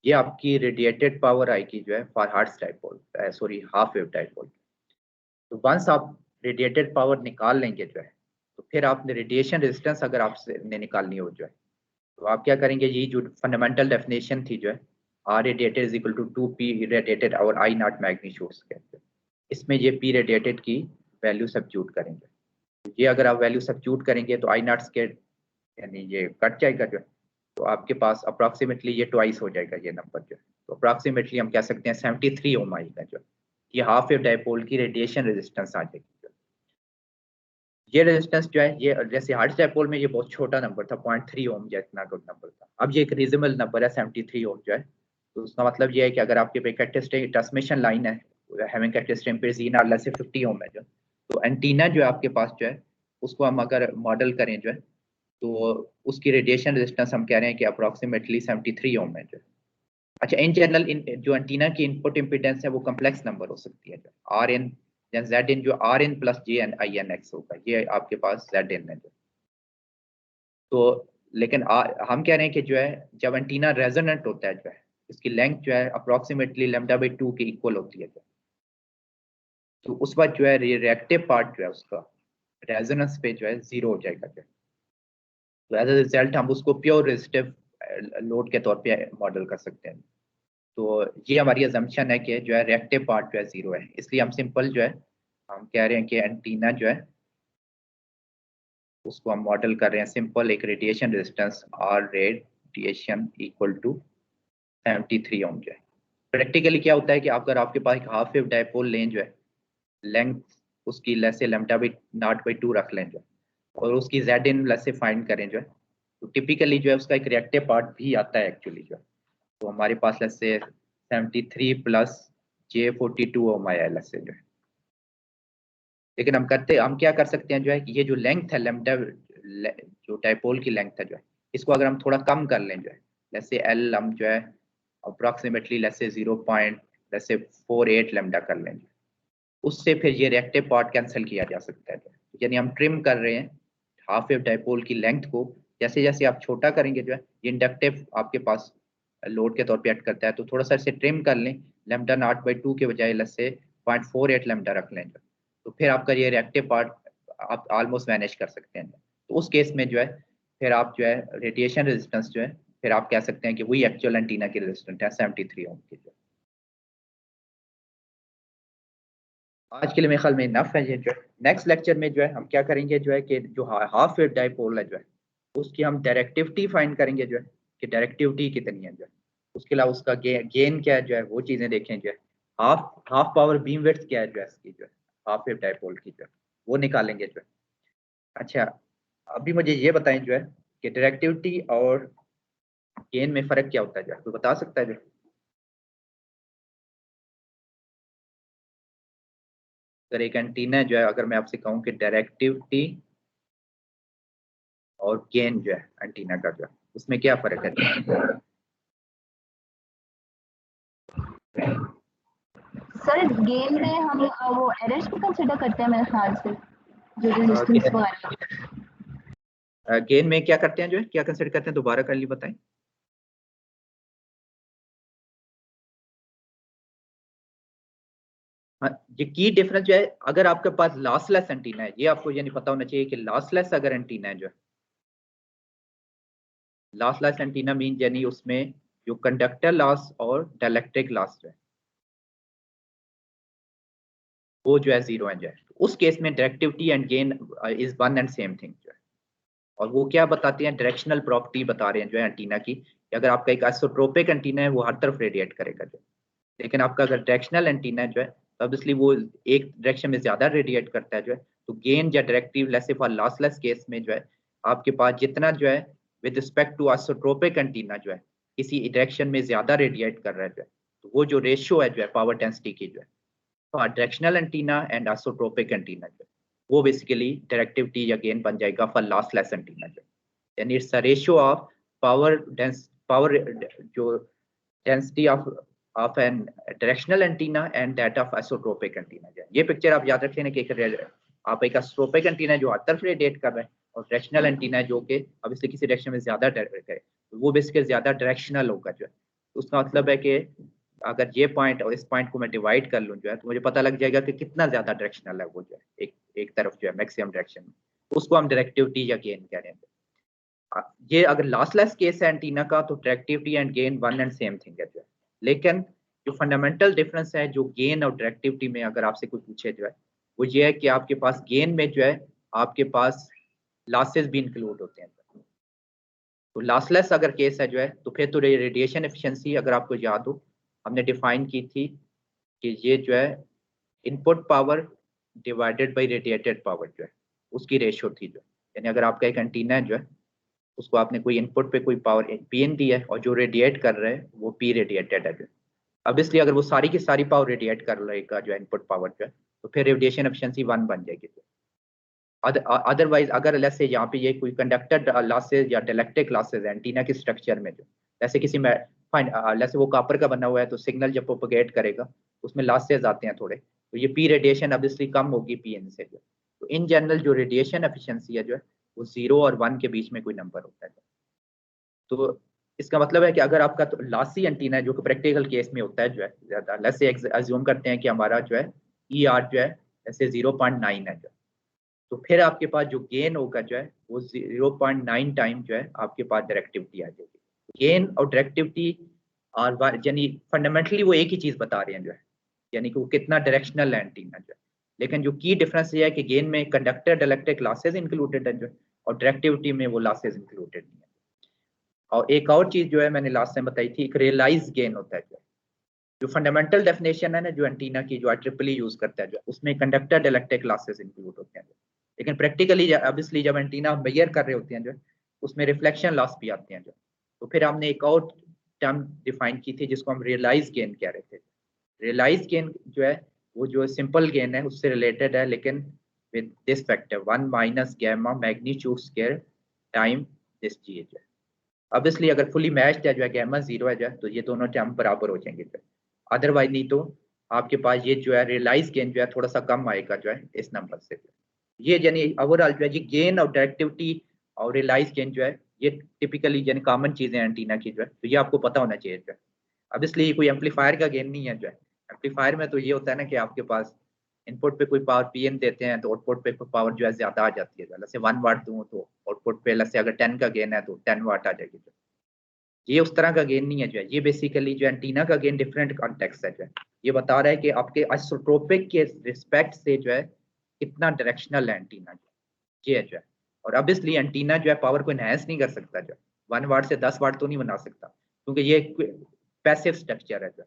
ये आपकी रेडिएटेड पावर आएगी जो है for hearts dipole, sorry half wave dipole. तो वंस आप रेडिएटेड पावर निकाल लेंगे जो है, तो फिर आपने रेडिएशन रेजिस्टेंस अगर आपसे ने निकालनी हो जो है, तो आप क्या करेंगे, ये जो फंडामेंटल डेफिनेशन थी जो है r radiated is equal to 2 P radiated और आई नॉट मैग्नीट्यूड स्क्वायर, इसमें ये पी रेडिएटेड की वैल्यू सब्स्टिट्यूट करेंगे। ये अगर आप वैल्यू सब्स्टिट्यूट करेंगे तो आई नॉट स्क्वायर यानी ये कट जाएगा जो है, तो आपके पास अप्रॉक्सीमेटली ये ट्वाइस हो जाएगा ये नंबर जो है। तो अप्रॉक्सीमेटली हम कह सकते हैं 73 ओम आएगा जो, ये हाफ वेव डाइपोल की रेडिएशन रेजिस्टेंस आ जाएगी। ये रेजिस्टेंस जो है ये जैसे हार्ट्स डाइपोल में ये बहुत छोटा नंबर था, 0.3 ओम या इतना गुड नंबर था, अब ये एक रीजनेबल नंबर है 73 ओम जो है। तो उसका मतलब ये है कि अगर आपके पे कैरेक्टरिस्टिक ट्रांसमिशन लाइन है having characteristic impedance in are less से 50 ओम है जो, तो एंटीना जो है आपके पास जो है उसको हम अगर मॉडल करें जो है, तो उसकी रेडिएशन रेजिस्टेंस हम कह रहे हैं कि अप्रॉक्सीमेटली 73 ओम है जो। अच्छा, इन जनरल जो एंटीना की इनपुट इम्पीडेंस है वो कम्प्लेक्स नंबर हो सकती है जो आर एन या जेड इन, जो R n plus j n i n x होगा, ये आपके पास जेड एन है जो। तो लेकिन हम कह रहे हैं कि जो है जब एंटीना रेजोनेंट होता है जो है, इसकी लेंथ जो है अप्रॉक्सीमेटली लैम्डा बाई 2 के इक्वल होती है जो। तो उस वक्त जो है रिएक्टिव पार्ट जो है उसका रेजोनेंस पे जो है 0 हो जाएगा जो। तो एज अ रिजल्ट हम उसको प्योर रेजिस्टिव लोड के तौर पे मॉडल कर सकते हैं। तो ये हमारी अजम्पशन है कि जो है रिएक्टिव पार्ट जो है 0 है, इसलिए हम सिंपल जो है हम कह रहे हैं कि एंटीना जो है उसको हम मॉडल कर रहे हैं सिंपल एक radiation resistance r radiation equal to 73 ohm जो है। प्रैक्टिकली क्या होता है कि अगर आपके पास एक हाफ वेव डाइपोल लें जो है, लेंथ उसकी लेस से लैम्डा बाई नॉट बाई 2 रख लें जो, और उसकी जेड इन लेस से फाइंड करें जो है, तो टिपिकली जो है उसका एक रिएक्टिव पार्ट भी आता है एक्चुअली जो है। तो हमारे पास लेस से 73 प्लस J42 ओम आया है लेस से जो है। लेकिन हम क्या कर सकते हैं जो है कि ये जो लेंथ है लैम्डा जो डाइपोल की लेंथ है जो है, इसको अगर हम थोड़ा कम कर लें जो है, जैसे एल हम जो है अप्रॉक्सीमेटली जैसे 0.48 लैम्डा कर लें, उससे फिर ये रिएक्टिव पार्ट कैंसिल किया जा सकता है। यानी हम ट्रिम कर रहे हैं हाफ वेव डाइपोल की लेंथ को, जैसे जैसे आप छोटा करेंगे जो है ये इंडक्टिव आपके पास लोड के तौर पे एक्ट करता है, तो थोड़ा सा इसे ट्रिम कर लें, लैम्डा नॉट बाई 2 के बजाय लेट्स से 0.48 लैम्डा रख लें, तो फिर आपका ये रिएक्टिव पार्ट आप ऑलमोस्ट मैनेज कर सकते हैं। तो उस केस में जो है फिर आप जो है रेडिएशन रेजिस्टेंस जो है फिर आप कह सकते हैं कि वही एक्चुअल एंटीना की रेजिस्टेंस है 73 ओम की जो। आज के लिए मेरे ख्याल में इनफ है ये जो है। नेक्स्ट लेक्चर में जो है हम क्या करेंगे जो है कि जो हाफ वेव डाइपोल है जो है उसकी हम डायरेक्टिविटी फाइंड करेंगे जो है कि डायरेक्टिविटी कितनी है जो है, उसके अलावा उसका गेन क्या है जो है वो चीज़ें देखें जो है, half half power beam width क्या है जो है इसकी जो है हाफ वेव डाइपोल की जो है वो निकालेंगे जो है। अच्छा, अभी मुझे ये बताएं जो है कि डायरेक्टिविटी और गेन में फ़र्क क्या होता है जो है, तो बता सकता है जो। अगर एक एंटीना जो है, अगर मैं आपसे कहूँ कि डायरेक्टिविटी और गेन जो है एंटीना का जो है, उसमें क्या फर्क है? सर गेन में हम वो एरर्स भी कंसिडर करते हैं मेरे ख्याल से, जो रेजिस्टेंस वगैरह। गेन में क्या करते हैं, जो है क्या कंसिडर करते हैं, दोबारा कर ली बताएं। हाँ, ये की डिफरेंस जो है, अगर आपके पास लॉसलेस एंटीना है, ये आपको ये नहीं पता होना चाहिए कि लॉसलेस अगर एंटीना है जो है, लॉसलेस एंटीना मीन यानी उसमें जो कंडक्टर लॉस और डाइलेक्ट्रिक लॉस जो है वो जो है जीरो है जो है, उस केस में directivity and gain is one and same thing जो है। और वो क्या बताते हैं, डायरेक्शनल प्रॉपर्टी बता रहे हैं जो है एंटीना की, कि अगर आपका एक आइसोट्रोपिक एंटीना है वो हर तरफ रेडिएट करेगा जो, लेकिन आपका अगर डायरेक्शनल एंटीना है जो है, तो ऑब्वियसली वो एक डायरेक्शन में ज्यादा रेडिएट करता है जो है, तो गेन या directive less for lossless case में जो है आपके पास जितना जो है with respect to isotropic antenna जो है किसी डायरेक्शन में ज्यादा रेडिएट कर रहा है जो है, तो वो जो रेशियो है जो है पावर डेंसिटी की जो है, directional antenna and isotropic antenna जो वो बेसिकली डायरेक्टिविटी या गेन बन जाएगा फॉर लॉसलेस एंटीना जो, यानी it's a ratio of power जो density of an directional antenna and that of isotropic antenna जो। ये पिक्चर आप याद रखें कि आप एक आइसोट्रोपिक एंटीना जो हर तरफ रेडिएट कर रहा है और डायरेक्शनल एंटीना जो कि अब इससे किसी डायरेक्शन में ज्यादा डायरेक्ट करे, तो वो बेसिकली ज्यादा डायरेक्शनल होगा जो है। तो उसका मतलब है कि अगर ये पॉइंट और इस पॉइंट को मैं डिवाइड कर लूँ जो है, तो मुझे पता लग जाएगा कि कितना ज्यादा डायरेक्शनल है वो जो है एक तरफ जो है मैक्सिमम डायरेक्शन में, उसको हम डायरेक्टिविटी या गेन कह रहे हैं। ये अगर लॉसलेस केस है एंटीना का, तो directivity and gain one and same thing है जो है। लेकिन जो फंडामेंटल डिफरेंस है जो गेन और डायरेक्टिविटी में, अगर आपसे कोई पूछे जो है, वो ये है कि आपके पास गेन में जो है आपके पास लॉसेस भी इंक्लूड होते हैं। तो लॉसलेस अगर केस है जो है, तो फिर तो रेडिएशन एफिशिएंसी अगर आपको याद हो हमने डिफाइन की थी कि ये जो है input power divided by radiated power जो है उसकी रेशियो थी जो, यानी अगर आपका एक एंटीना है जो है उसको आपने कोई इनपुट पे कोई पावर पी एन दी है और जो रेडिएट कर रहे हैं वो पी रेडिएटेड है जो, अब इसलिए अगर वो सारी की सारी पावर रेडिएट कर रहेगा जो इनपुट पावर जो है, तो फिर रेडिएशन एफिशिएंसी वन बन जाएगी। अदरवाइज अगर जैसे यहाँ पे ये कोई कंडक्टर लॉसेज या डाइलेक्ट्रिक लॉसेज है एंटीना के स्ट्रक्चर में जो, जैसे किसी में फाइन जैसे वो कॉपर का बना हुआ है, तो सिग्नल जब प्रोपेगेट करेगा उसमें लॉसेज आते हैं थोड़े, तो ये पी रेडिएशन ऑब्वियसली कम होगी पी एन से जो। तो इन जनरल जो रेडिएशन एफिशिएंसी है जो है वो 0 और 1 के बीच में कोई नंबर होता है। तो इसका मतलब है कि अगर आपका तो लॉसी एंटीना है जो कि प्रैक्टिकल केस में होता है जो है ज्यादा, जैसे अज्यूम करते हैं कि हमारा जो है ई आर जो है जैसे 0.9 है जो, तो फिर आपके पास जो गेन होगा जो है वो 0.9 टाइम जो है आपके पास डायरेक्टिविटी आ जाएगी। गेन और डायरेक्टिविटी और यानी फंडामेंटली वो एक ही चीज बता रहे हैं जो है, यानी कि वो कितना डायरेक्शनल है एंटीना जो है। लेकिन जो की डिफरेंस ये है कि गेन में कंडक्टर डाइलेक्ट्रिक लॉसेज इंक्लूडेड है जो है, और डायरेक्टिविटी में वो लॉसेज इंक्लूडेड नहीं है। और एक और चीज जो है मैंने लास्ट टाइम बताई थी, एक रियलाइज गेन होता है जो फंडामेंटल डेफिनेशन है ना जो एंटीना की जो IEEE यूज करता है जो, उसमें कंडक्टर डाइलेक्ट्रिक लॉसेस इंक्लूड होते हैं जो। लेकिन प्रैक्टिकली ऑब्वियसली जब एंटीना मेजर कर रहे होते हैं जो, उसमें रिफ्लेक्शन लॉस भी आते हैं जो, तो फिर हमने एक और टर्म डिफाइन की थी जिसको हम रियलाइज गेन कह रहे थे। रियलाइज गेन जो है वो जो सिंपल गेन है उससे रिलेटेड है, लेकिन with this factor 1 minus gamma magnitude square time this G जो है। ऑब्वियसली अगर फुली मैच्ड है जो है गैमा 0 है जो है, तो ये दोनों टर्म बराबर हो जाएंगे जो, अदरवाइज नहीं तो आपके पास ये जो है रियलाइज गेन जो है थोड़ा सा कम आएगा जो है इस नंबर से। ये यानी ओवरऑल जो है ये गेन और डायरेक्टिविटी और रियलाइज गेन जो है ये टिपिकली यानी कॉमन चीजें एंटीना की जो है, तो ये आपको पता होना चाहिए जो है। अब इसलिए कोई एम्पलीफायर का गेन नहीं है जो है, एम्पलीफायर में तो ये होता है ना कि आपके पास इनपुट पे कोई पावर पीएन देते हैं तो आउटपुट पे पावर जो है ज्यादा आ जाती है, जैसे 1 वाट दूं तो आउटपुट पे जैसे अगर 10 का गेन है तो 10 वाट आ जाएगी जो। ये उस तरह का गेन नहीं है जो है, ये बेसिकली जो एंटीना का गेन डिफरेंट कॉन्टेक्स्ट है जो है, ये बता रहा है कि आपके आइसोट्रोपिक के रिस्पेक्ट से जो है कितना डायरेक्शनल है एंटीना जो, ये है जो है। और ऑब्वियसली एंटीना जो है पावर को एनहांस नहीं कर सकता जो, 1 वाट से 10 वाट तो नहीं बना सकता, क्योंकि ये पैसिव स्ट्रक्चर है जो,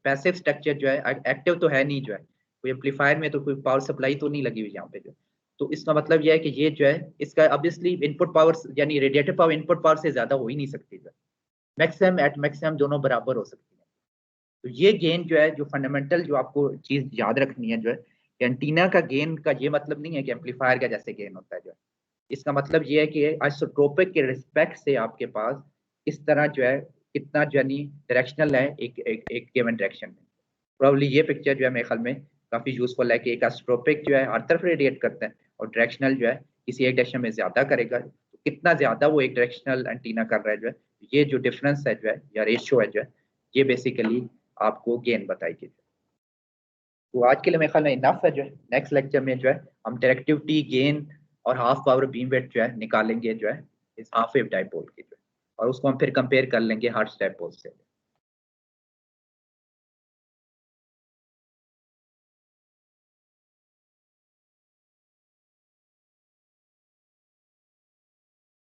पैसिव स्ट्रक्चर जो है एक्टिव तो है नहीं जो है, कोई एम्पलीफायर में तो कोई पावर सप्लाई तो नहीं लगी हुई यहाँ पे जो। तो इसका मतलब यह है कि ये जो है इसका ऑब्वियसली इनपुट पावर यानी रेडिएटिव पावर इनपुट पावर से ज्यादा हो ही नहीं सकती जो, मैक्सिमम एट मैक्सिमम दोनों बराबर हो सकती है। तो ये गेन जो है, जो फंडामेंटल जो आपको चीज याद रखनी है जो है, एंटीना का गेन का ये मतलब नहीं है कि एम्पलीफायर का जैसे गेन होता है जो है। इसका मतलब ये है कि आइसोट्रोपिक के रिस्पेक्ट से आपके पास इस तरह जो है कितना यानी डायरेक्शनल है एक एक एक गिवन डायरेक्शन में। प्रॉब्ली ये पिक्चर जो है मेरे ख्याल में काफी यूजफुल है कि एक आइसोट्रोपिक जो है हर तरफ रेडिएट करता है और डायरेक्शनल जो है किसी एक डायरेक्शन में ज्यादा करेगा। तो कितना ज्यादा वो एक डायरेक्शनल एंटीना कर रहा है जो है, ये जो डिफरेंस है जो है या रेशियो है जो है, ये बेसिकली आपको गेन बताएगी। तो आज के लिए मेरे ख्याल में इनफ है जो है। नेक्स्ट लेक्चर में जो है हम डायरेक्टिविटी गेन और हाफ पावर बीम वेट जो है निकालेंगे जो है इस हाफ वेव डाइपोल की जो है, और उसको हम फिर कंपेयर कर लेंगे हर्ट्ज डाइपोल से।